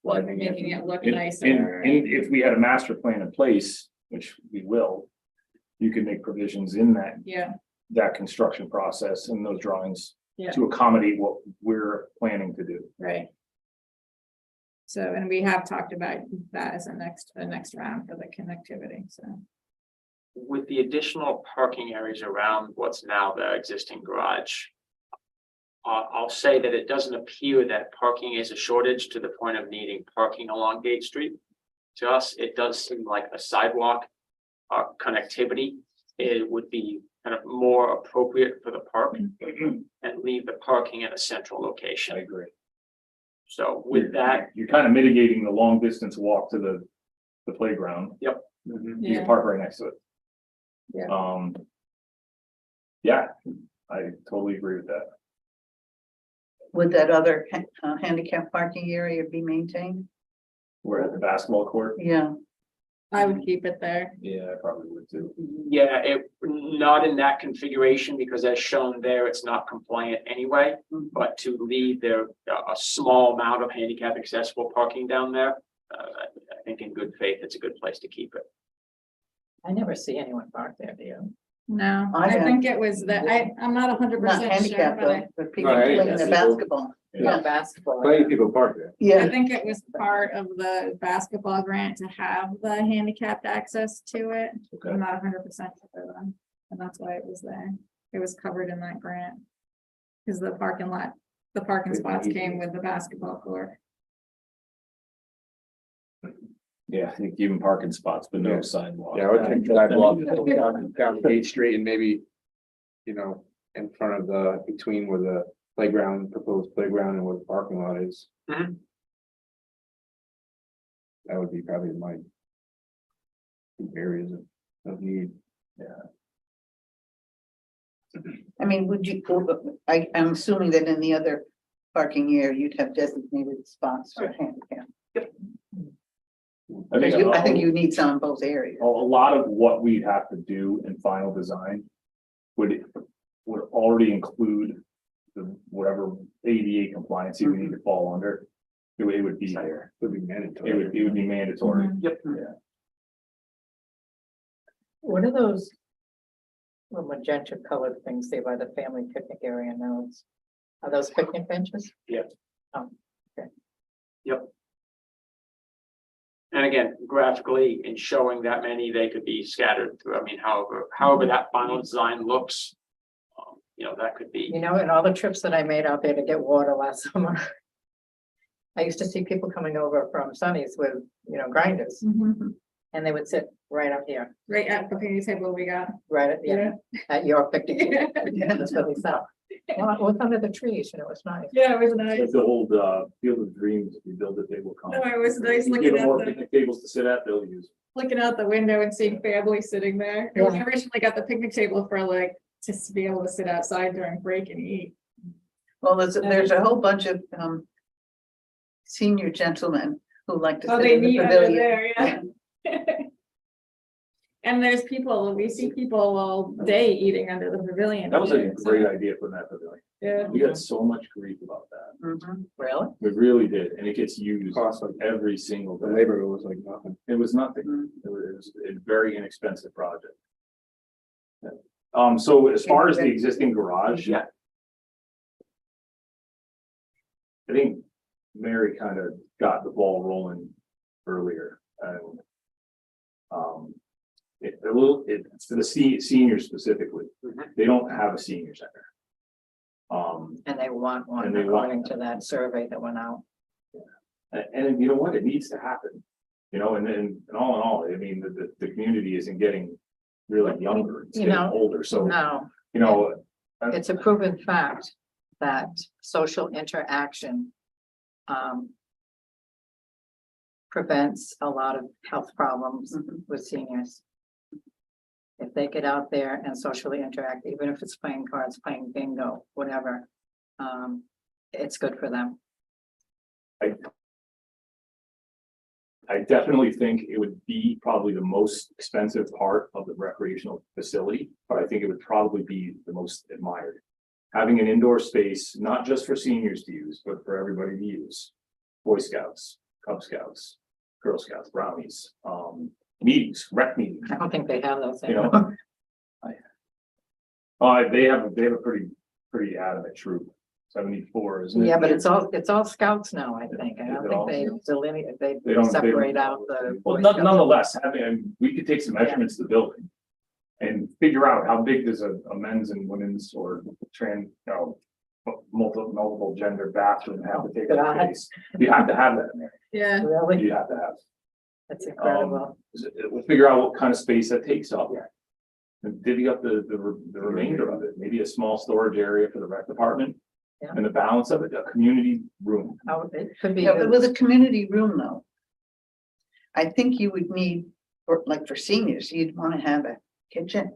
Well, I Like think making it look And, nicer. and if we had a master plan in place, which we will, you can make provisions in Yeah, that construction process and those drawings yeah, to accommodate what we're planning to do. right. So, and we have talked about that as a next round for the connectivity, so. With the additional parking areas around what's now the existing garage. I'll say that it doesn't appear that parking is a shortage to the point of needing parking along Gate Street. To us, it does seem like a sidewalk, connectivity, it would be kind of more appropriate for the park and leave the parking in a central I location. agree. So with that, You're kind of mitigating the long distance walk to the playground. Yep. You Yeah. can park right next to it. Yeah. Yeah, I totally agree with that. Would that other handicap parking area be maintained? We're at the basketball court. Yeah. I would keep it there. Yeah, I probably would too. yeah, not in that configuration, because as shown there, it's not compliant anyway. Mhm. But to leave there a small amount of handicap accessible parking down there, I think in good faith, it's a good place to keep it. I never see anyone park there, do you? No, I I have- think it was that, I'm not 100% Not sure, handicapped but though, but people No, playing handicap the people. basketball. Yeah, basketball. Plenty of people park there. I Yeah, think it was part of the basketball grant to have the handicapped access to it. Okay. I'm not 100% sure though, and that's why it was there. It was covered in that grant. Cause the parking spots came with the basketball court. Yeah, I think even parking spots, but no Yeah. sidewalk. Yeah, I would think sidewalk down Gate Street and maybe, you know, in front of between where the playground, proposed playground and where the parking lot is. Mhm. That would be probably my areas of need. I mean, would you, I'm assuming that in the other parking area, you'd have designated spots for handicap. I think, I think you need some in both areas. a lot of what we have to do in final design would already include the whatever ADA compliance we need to fall under. It would be there. Would be mandatory. It would be mandatory. Yep. Yeah. What are those? Little magenta colored things there by the family picnic area nodes? Are those picnic benches? And again, graphically, in showing that many, they could be scattered through, I mean, however that final design looks. That could be. You know, in all the trips that I made out there to get water last summer. I used to see people coming over from Sunny's with, grinders, and they would sit right up here, Right at the picnic table we got. right at the end, at your picnic. table. Yeah, That's what they sat. Well, it was under the trees, it was nice. it was Like nice. the old Field of Dreams, if you build it, they will come. No, it was nice You looking give them more at the, picnic tables to sit at, they'll use. looking out the window and seeing families sitting there. We Yeah. originally got the picnic table for like, just to be able to sit outside during break and eat. Well, there's a whole bunch of senior gentlemen who like to Oh, sit they in the meet under pavilion. there, yeah. And there's we see people all day eating under the pavilion. That was a too, so, great idea for that pavilion. Yeah. We got so much grief about that. Mhm. Really? We really did, and it gets used Cost like every single the day. labor was like nothing. It was nothing. Mm. It was a very inexpensive project. So as far as the existing garage. Yeah. I think Mary kind of got the ball rolling earlier and. It's for the seniors specifically. Mhm. They don't have a senior center. And they want one And they want according to that survey that went out. and you know what? It needs to happen. And then, and all in all, I mean, the community isn't getting really younger, it's You getting know, older, so, No, you know. it's a proven fact that social interaction prevents a lot of health problems with seniors. if they get out there and socially interact, even if it's playing cards, playing bingo, whatever, it's good for them. I definitely think it would be probably the most expensive part of the recreational facility, but I think it would probably be the most admired. Having an indoor space, not just for seniors to use, but for everybody to use. Boy Scouts, Cub Scouts, Girl Scouts, Brownies, meetings, rec meetings, I don't think they have those. you know? They have a pretty adamant troop, 74, isn't it? Yeah, but it's all scouts now, I think. I Is don't it think all they scouts? delineate, They they don't- separate out the. Well, Boy Scouts. nonetheless, we could take some measurements of the building. And figure out how big does a men's and women's or multiple gender bathroom have to take up God. space. You have to have that in there. Yeah, Really? You have to have. That's incredible. We'll figure out what kind of space that takes up. And divvy up the remainder of it, maybe a small storage area for the rec department. Yeah. And the balance of it, a community room. How, it could be. Yeah, but with a community room though. I think you would need, for seniors, you'd want to have a kitchen.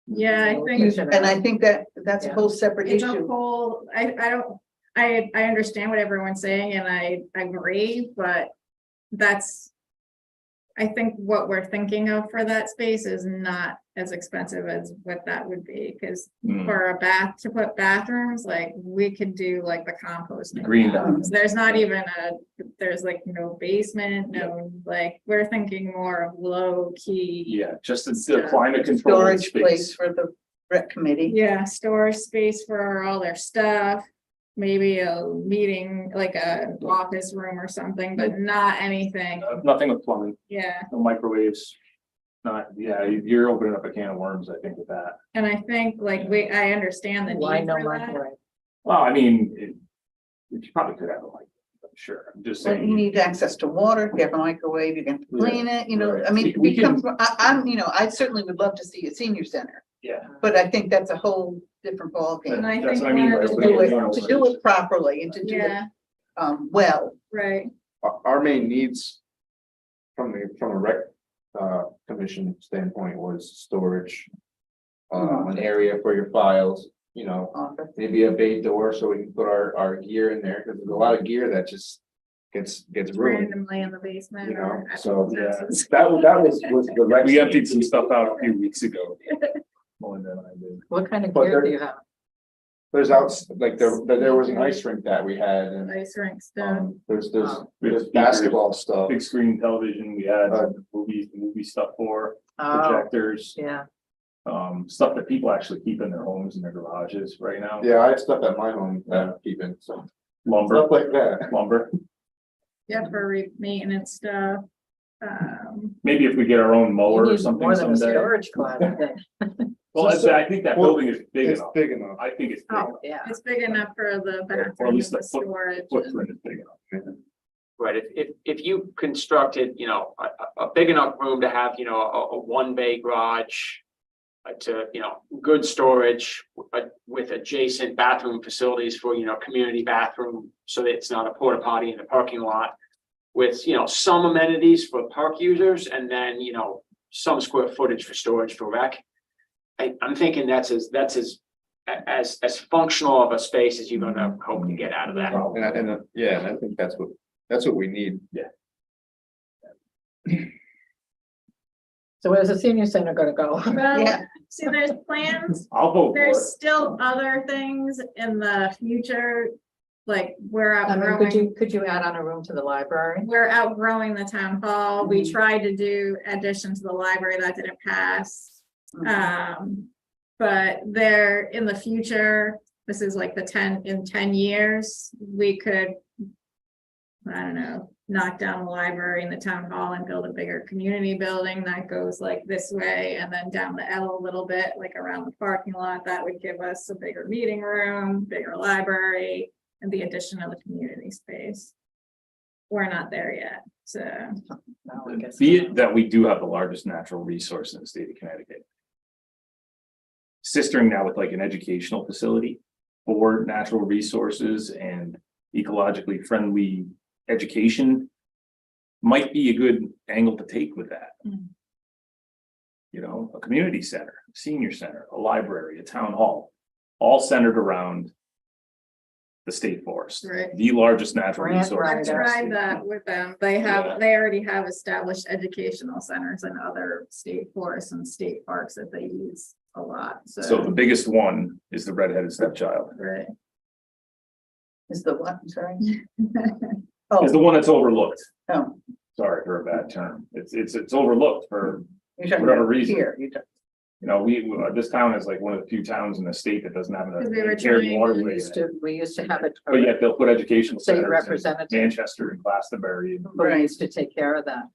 yeah, I think And I think that's a Yeah. whole separate it's a issue. whole, I understand what everyone's saying and I agree, but that's. I think what we're thinking of for that space is not as expensive as what that would be, because Mm. for to put bathrooms, like, we could do like the composting. Green bathrooms. There's not even there's like no basement, no, like, we're thinking more of low key. Yeah, just the climate control Storage place space. for the rec committee. Yeah, storage space for all their stuff, maybe a meeting, like a office room or something, but not anything, Nothing with plumbing, yeah. no microwaves. You're opening up a can of worms, I think, with that. And I think like I understand the Why need no for that. microwave? Well, I mean, you probably could have a mic, I'm sure, I'm just Well, you saying. need access to water, if you have a microwave, you can clean it, right. I mean, it We can- becomes, I certainly would love to see a senior center. Yeah. But I think that's a whole different ballgame. And I That's think what I mean one by of the To do it properly and to do it, Yeah, well. right, Our main needs from a rec commission standpoint was storage. An area for your files, offer. maybe a bay door so we can put our gear in there, because there's a lot of gear that just gets ruined. randomly in the basement. You know, or at so, people's yeah. houses. That was the rec. We emptied some stuff out a few weeks ago. Melinda and I did. What kind of But gear do there- you have? There's like there was an ice rink that we had and Ice rink stuff. there's We had there's basketball stuff. Big screen television, we had movie stuff for, projectors, Yeah, stuff that people actually keep in their homes and their garages right now. Yeah, I have stuff at my home that I'm keeping, so Lumber, stuff like that. lumber. Yeah, for maintenance stuff. Maybe if we get our own you mower or need something more than a someday. storage closet then. Well, I think that building is big It's enough. big enough. I think it's big Oh, enough. yeah. It's big enough for the Or at bathroom, least the the storage. Footprint is big enough. Right, if you constructed, a big enough room to have, a one bay garage. To, good storage, with adjacent bathroom facilities for, community bathroom, so that it's not a porta potty in the parking lot. With, some amenities for park users and then, some square footage for storage for rec. I'm thinking that's as functional of a space as you're gonna hope to get out of that. And I think that's what we need. So where's the senior center gonna go? Well, Yeah. see, there's plans, I'll vote for there's it. still other things in the future, like we're I mean, outgrowing. could you add on a room to the library? We're outgrowing the town hall. We Mhm. tried to do addition to the library, that didn't pass. But there, in the future, this is like in 10 years, we could. I don't know, knock down the library in the town hall and build a bigger community building that goes like this way and then down the L a little bit, like around the parking lot. That would give us a bigger meeting room, bigger library, and the addition of the community space. We're not there yet, so. No, I guess Be not. it that we do have the largest natural resource in the state of Connecticut. Sistering now with like an educational facility for natural resources and ecologically friendly education might be a good angle to take with that. Mm. you know, a community center, senior center, a library, a town hall, all centered around the state forest, Right. the largest natural Grant resource. I've writer. tried that with them. They Yeah. already have established educational centers in other state forests and state parks that they use a lot, So the so. biggest one is the redheaded stepchild, Right. Is the what, I'm sorry? is Oh, the one that's overlooked. oh, Sorry for a bad term. It's overlooked for, you're talking whatever about reason. here, you're talking. you know, this town is like one of the few towns in the state that doesn't have Because they were a carried trying- waterway. We in used it. we used to have it. But yet they'll put educational State centers in representative. Manchester and Glastonbury and Who used to take care of that.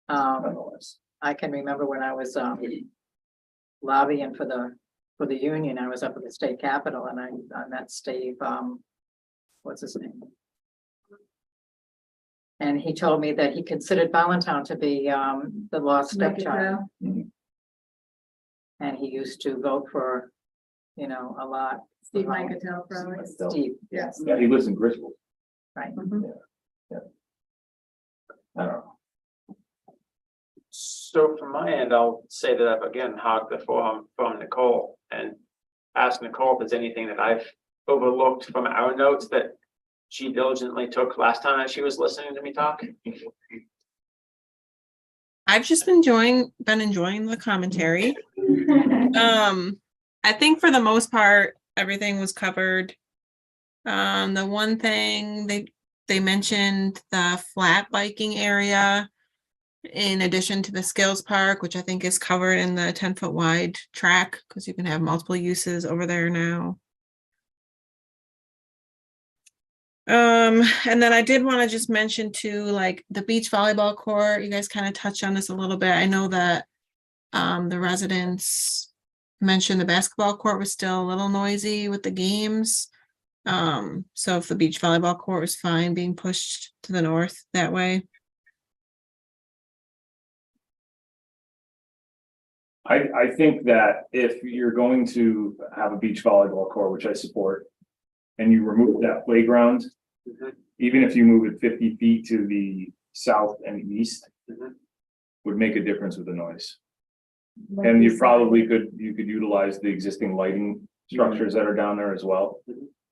nonetheless. I can remember when I was lobbying for the union, I was up at the state capitol and I met Steve, what's his name? And he told me that he considered Ballantown to be the lost stepchild. And he used to vote for, you know, a lot. Steve Micatel probably. Steve, Yes. Yeah, he lives in Griswold. right. I don't know. So from my end, I'll say that I've again hogged the form from Nicole and asked Nicole if there's anything that I've overlooked from our notes that she diligently took last time that she was listening to me talk. I've just been enjoying the commentary. I think for the most part, everything was covered. The one thing they mentioned the flat biking area in addition to the skills park, which I think is covered in the 10-foot wide track because you can have multiple uses over there now. And then I did want to just mention too, like the beach volleyball court, you guys kind of touched on this a little bit. I know that the residents mentioned the basketball court was still a little noisy with the games. So if the beach volleyball court was fine being pushed to the north that way. I think that if you're going to have a beach volleyball court, which I support, and you remove that playground, even if you move it 50 feet to the south and east, would make a difference with the noise. And you could utilize the existing lighting structures that are down there as well.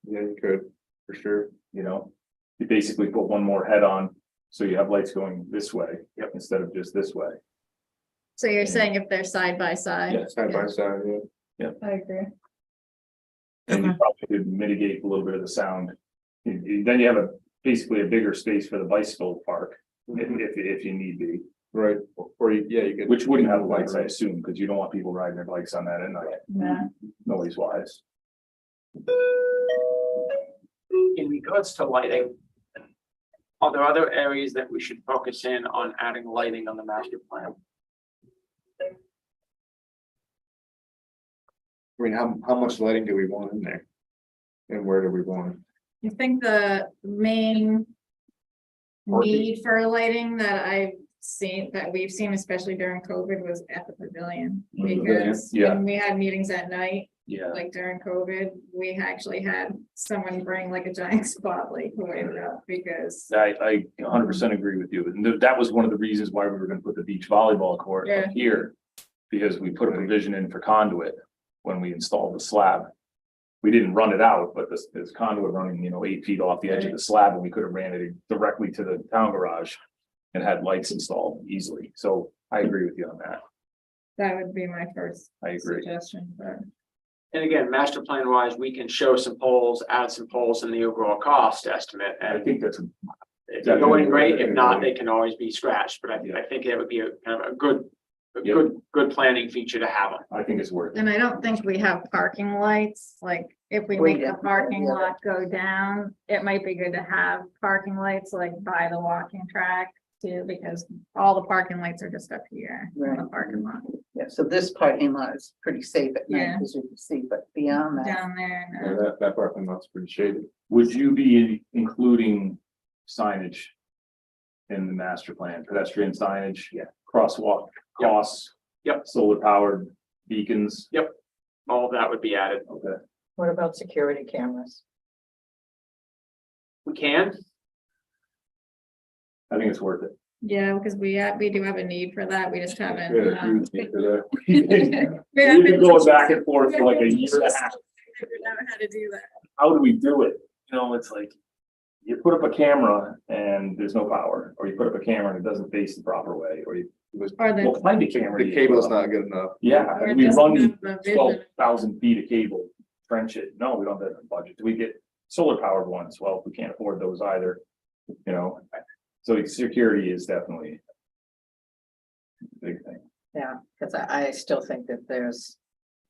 Yeah, you could, for sure. You know, you basically put one more head on, so you have lights going this way, instead of just this way. So you're saying if they're side by side? Yeah, Side by side, yeah. I agree. And you Okay. probably could mitigate a little bit of the sound. Then you have basically a bigger space for the bicycle park, if you need be, Right, or you could. which wouldn't have lights, I assume, because you don't want people riding their bikes on that at night, Yeah. noise wise. In regards to lighting, are there other areas that we should focus in on adding lighting on the master plan? I mean, how much lighting do we want in there? And where do we want? I think the main need for lighting that we've seen, especially during COVID, was at the pavilion. Because Yeah. when we had meetings at night, Yeah, like during COVID, we actually had someone bring like a giant spotlight light up because. I 100% agree with you, and that was one of the reasons why we were gonna put the beach volleyball court Yeah. up here. Because we put a provision in for conduit when we installed the slab. We didn't run it out, but this conduit running, 8 feet off the edge of the slab, and we could have ran it directly to the town garage. And had lights installed easily, so I agree with you on that, That would be my first I agree. suggestion, but. And again, master plan wise, we can show some polls, add some polls in the overall cost estimate, I and think that's, if they go in great, if not, they can always be scratched, but I think that would be a kind of a good. Yeah. Good planning feature to have. I think it's worth it. And I don't think we have parking lights, like if we We make the don't, parking yeah. lot go down, it might be good to have parking lights like by the walking track too, because all the parking lights are just up here in the Right. parking lot Yeah, so this parking lot is pretty safe at night, Yeah. as you can see, but beyond that, down there. Yeah, and, that parking lot's pretty shady. Would you be including signage? In the master plan, pedestrian signage? Yeah. Crosswalk Yep. costs? Yep. Solar powered beacons? All of that would be added. Okay, What about security cameras? We can, I think it's worth it. Yeah, because we do have a need for that. We just haven't. Yeah, um, huge need for that. We've been going back and forth for like a year and a half. Figured out how to do that. How do we do it? You know, it's like, you put up a camera and there's no power, or you put up a camera and it doesn't face the proper way, or you, Or well, find a camera. The you cable's put up. not good enough. Yeah, Or it we doesn't run have the vision. 12,000 feet of cable, trench it. No, we don't have that budget. Do we get solar powered ones? Well, we can't afford those either, you know? So security is definitely a big thing. Yeah, because I still think that there's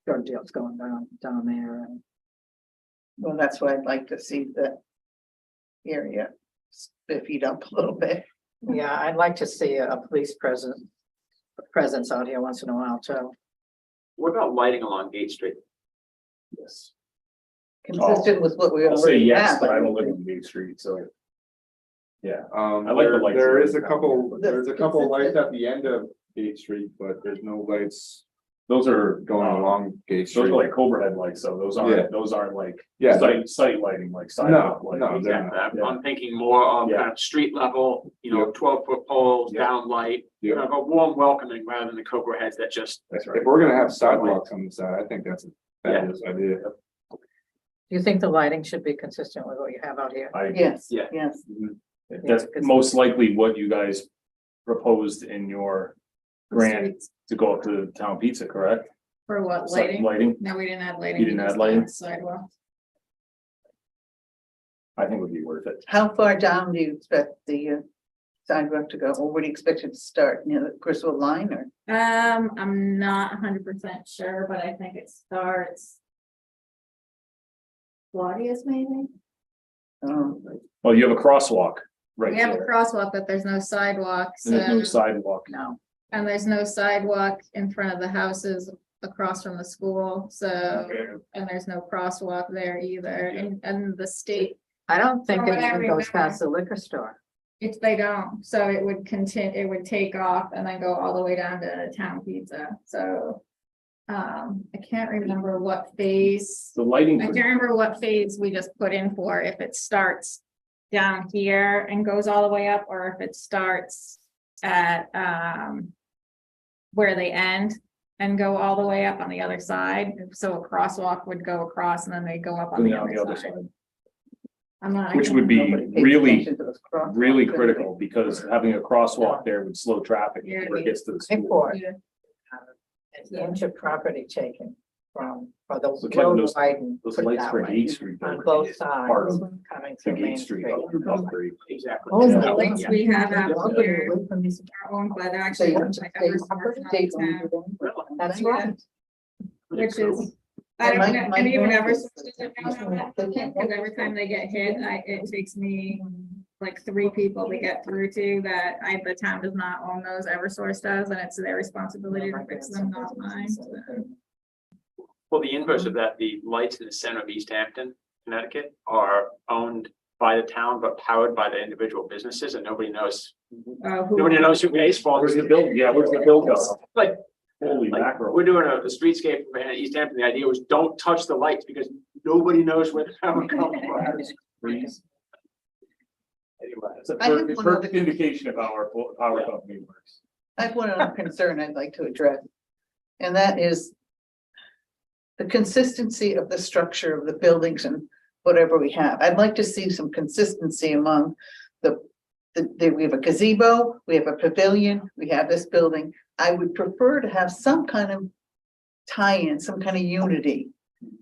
drug deals going down there, and Well, that's why I'd like to see the area spiffied up a little bit. yeah, I'd like to see a police presence out here once in a while too. What about lighting along Gate Street? Yes. Consistent with what we I'll say already yes, have. but I don't live on Gate Street, so. Yeah, I like the lights. There is a couple, That's there's a couple consistent. lights at the end of Gate Street, but there's no lights those are going along Gate Those Street. are like Cobra head lights, so Yeah. those aren't like Yeah, sight lighting, like sidewalk lighting. they're Yeah, not. I'm thinking more of Yeah. kind of street level, you know, Yep. 12-foot poles, Yeah. down light. Yeah. Kind of a warm welcoming rather than the Cobra heads that just, That's right. If we're gonna have sidewalks on the side, I think that's a fabulous idea. Do you think the lighting should be consistent with what you have out here? Yes, Yeah. yes. That's most likely what you guys proposed in your grant Streets. to go up to Town Pizza, correct? For what, Site lighting? Lighting, No, we didn't add lighting. You didn't we add just lighting? added Sidewalk. I think would be worth it. How far down do you expect the sidewalk to go, or where do you expect it to start, near the Griswold line, or? I'm not 100% sure, but I think it starts. Claudius, maybe? Well, you have a crosswalk right We have a there. crosswalk, but there's no sidewalk, There's no so, sidewalk. No, and there's no sidewalk in front of the houses across from the school, so, Okay. and there's no crosswalk there either, and the state. I don't think From it what I even goes remember. past the liquor store. If they don't, so it would continue, it would take off and then go all the way down to Town Pizza, so. I can't remember what phase, The lighting, I can't remember what phase we just put in for, if it starts. Down here and goes all the way up, or if it starts at, where they end. And go all the way up on the other side, so a crosswalk would go across and then they go up on on the the other other side. side, I'm not. I which can't would be Nobody pays really, attention to those crosswalks. really critical, because having a crosswalk there would slow traffic Yeah. before it gets to the I school. for Yeah. an inch of property taken from, for the So Kevin, road those- widen, Those put it lights that for way, Gate Street. on though, both is Part sides, of coming the through Main Gate Street Street. upgrade. exactly. Oh, The yeah. lights we have out Yeah. here are owned by, they're actually owned by Eversource, not the town, That's right. which is. I don't know, and even Eversource doesn't know how that works, because every time they get hit, it takes me like 3 people to get through to that. The town does not own those, Eversource does, and it's their responsibility to fix them, not mine. So, Well, the inverse of that, the lights in the center of East Hampton, Connecticut are owned by the town, but powered by the individual businesses, and nobody knows. who- Nobody knows who pays for Where's the it. bill? Yeah, where's the bill go? Like, Holy like, mackerel. we're doing a streetscape in East Hampton. The idea was don't touch the lights because nobody knows where the power comes from. Freeze. Anyway, it's a I have perfect, one other- perfect indication of how our power company works. I have one other concern I'd like to address. And that is the consistency of the structure of the buildings and whatever we have. I'd like to see some consistency among we have a gazebo, we have a pavilion, we have this building. I would prefer to have some kind of tie-in, some kind of unity,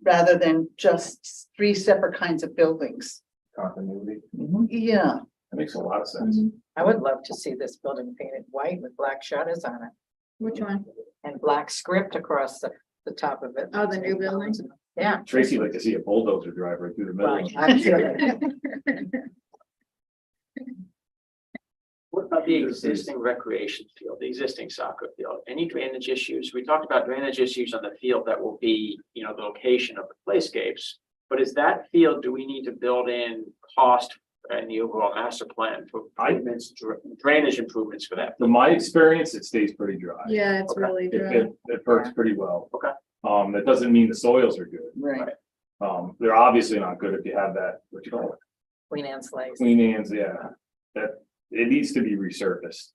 rather than just 3 separate kinds of buildings. Continuity. Yeah, That makes a lot of sense. I would love to see this building painted white with black shutters on it Which one? and black script across the top of it. Oh, the new building? Yeah. Tracy like to see a bulldozer drive right through the middle. Right, I'm sure. What about the existing recreation field, the existing soccer field? Any drainage issues? We talked about drainage issues on the field that will be, you know, the location of the playscapes. But is that field, do we need to build in cost in the overall master plan for improvements, drainage improvements for that? From my experience, it stays pretty dry. Yeah, it's Okay. really It, dry. it perks pretty well. Okay. That doesn't mean the soils are good. right. They're obviously not good if you have that, what you call it, Queen Anne's Lace. clean hands, yeah. That it needs to be resurfaced.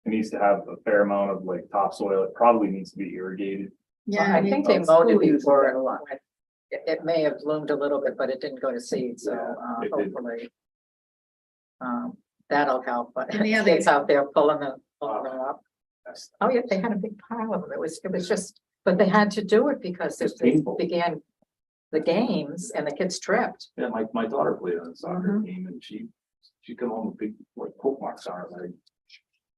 It needs to have a fair amount of like topsoil. It probably needs to be irrigated. Yeah, I think they mowed it School uses before. that a lot. It may have bloomed a little bit, but it didn't go to seed, so it did. hopefully. That'll help, but And the other- kids out there pulling them up. That's- Oh, yeah, they had a big pile of them. It was just, but they had to do it because It's they painful. began the games and the kids tripped. Yeah, my daughter played on a soccer Mhm. team and she come home with big like poke marks on her leg.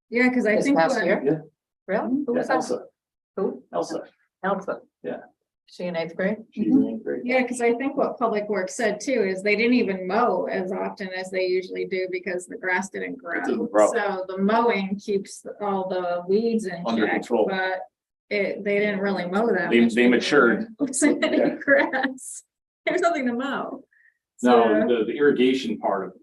yeah, because I This think past what- year? Yeah. Really? Who Yeah, was that? Elsa, Who? Elsa, Elsa. Yeah. She in eighth grade? she's in eighth grade. Yeah, because I think what Public Works said too is they didn't even mow as often as they usually do because the grass didn't grow. didn't grow. So the mowing keeps all the weeds in Under check, control. but they didn't really mow that. They- much they because matured. there wasn't any Yeah. grass. There's nothing to mow. No, So, the irrigation part of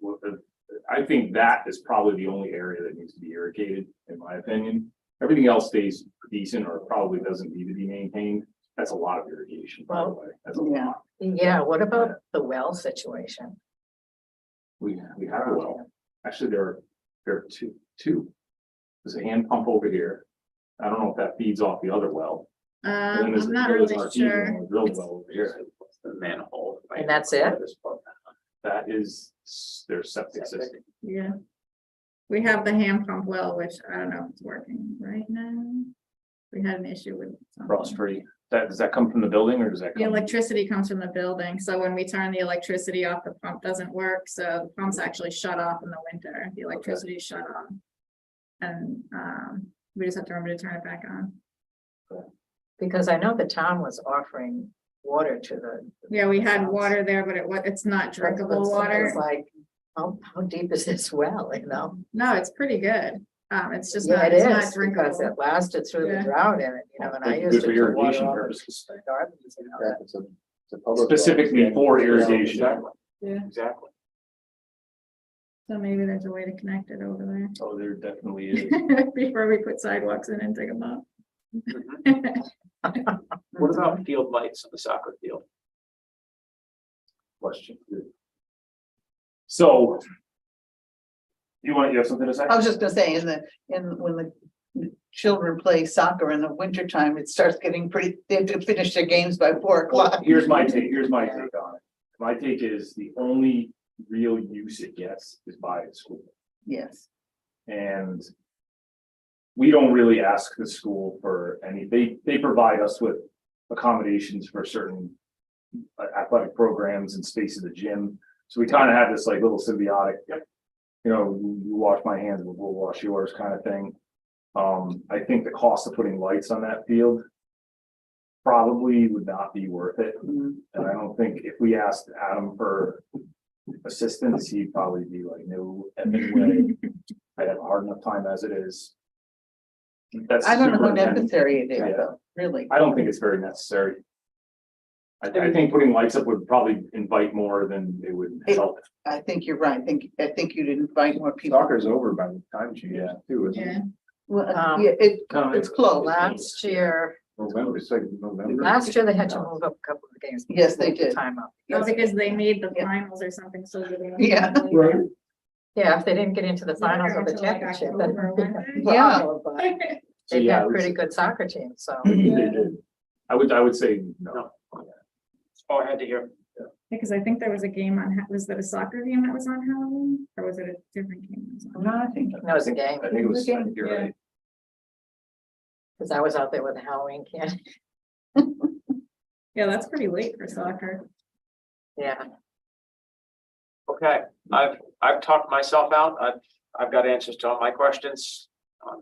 I think that is probably the only area that needs to be irrigated, in my opinion. Everything else stays decent or probably doesn't need to be maintained. That's a lot of irrigation, by the way. That's a Yeah. lot. Yeah, what about the well situation? We have a well. Actually, there are two. There's a hand pump over here. I don't know if that feeds off the other well. And then there's I'm not there's really an artesian sure. or drilled well over here. The manhole. right? And that's it? That is their septic system. Yeah. We have the hand pump well, which I don't know if it's working right now. We had an issue with. something. Frost free. Does that come from the building or does that The come? electricity comes from the building, so when we turn the electricity off, the pump doesn't work, so the pump's actually shut off in the winter, the electricity is shut off. And, we just have to remember to turn it back on. Because I know the town was offering water to the. Yeah, we had water there, but it's not drinkable It's water. like, how deep is this well, you know? No, it's pretty good. It's just Yeah, not, it it's not is, because drinkable. it lasted through the Yeah. drought in it, you know, and I Good used it for to water irrigation all the purposes. gardens, you know. Yeah, it's a public well. Specifically for irrigation. Exactly. Yeah, Exactly. so maybe there's a way to connect it over Oh, there definitely is. there before we put sidewalks in and dig them up. What about field lights on the soccer field? Question. So. You have something to say? I was just gonna say, when the children play soccer in the winter time, it starts getting they have to finish their games by 4 Well, o'clock. here's my take on it. My take is the only real use it gets is by the school. Yes, And we don't really ask the school for any, they provide us with accommodations for certain athletic programs and space at the gym. So we kind of have this like little symbiotic, you know, you wash my hands, we'll wash yours kind of thing. I think the cost of putting lights on that field probably would not be worth it. Mhm. And I don't think if we asked Adam for assistance, he'd probably be like, no, effing way. I'd have a hard enough time as it is. That's I don't know how superintendent. necessary it Yeah. is, though, really. I don't think it's very necessary. I think putting lights up would probably invite more than it would help. I think you're right. I think you'd invite more people. Soccer's over by the time she is too, isn't Yeah, it? Well, Um, yeah, it's close. Last year, November, it's like November. last year they had to move up a couple of games. Yes, they Moved the did. Time up. well, because they made the Yeah. finals or something, so. they didn't- Yeah. Right. Yeah, if they didn't get into the finals of the until like championship, then. October, wouldn't they? Yeah. Wow, but So, They've yeah, got I would pretty say- good soccer teams, so. They did. I would say no. Oh, I had to hear. Because I think there was a game on, was that a soccer game that was on Halloween, or was it a different game? that was on No, I think. No, it's a game, I think it was, I think you're Yeah. right. because I was out there with the Halloween candy. Yeah, that's pretty late for soccer. Yeah, Okay, I've talked myself out. I've got answers to all my questions.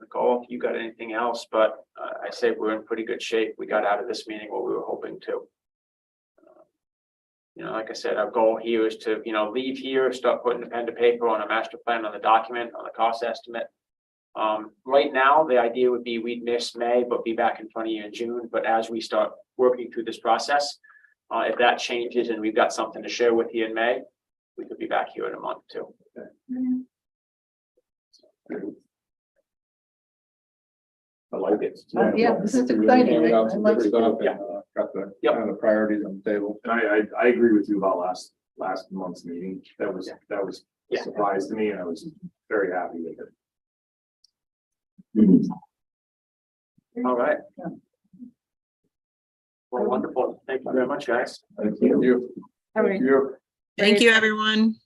Nicole, if you got anything else, but I say we're in pretty good shape. We got out of this meeting what we were hoping to. You know, like I said, our goal here is to, leave here, start putting the pen to paper on a master plan, on the document, on the cost estimate. Right now, the idea would be we'd miss May, but be back in front of you in June. But as we start working through this process, if that changes and we've got something to share with you in May, we could be back here in a month too. I like it. Yeah, this is exciting. I like Got the, Yep. kind of the priorities on the table. And I agree with you about last month's meeting. That was Yeah. surprise to me, and I was very happy with it. All right. Well, wonderful. Thank you very much, guys. Thank you. All right. You. Thank you, everyone.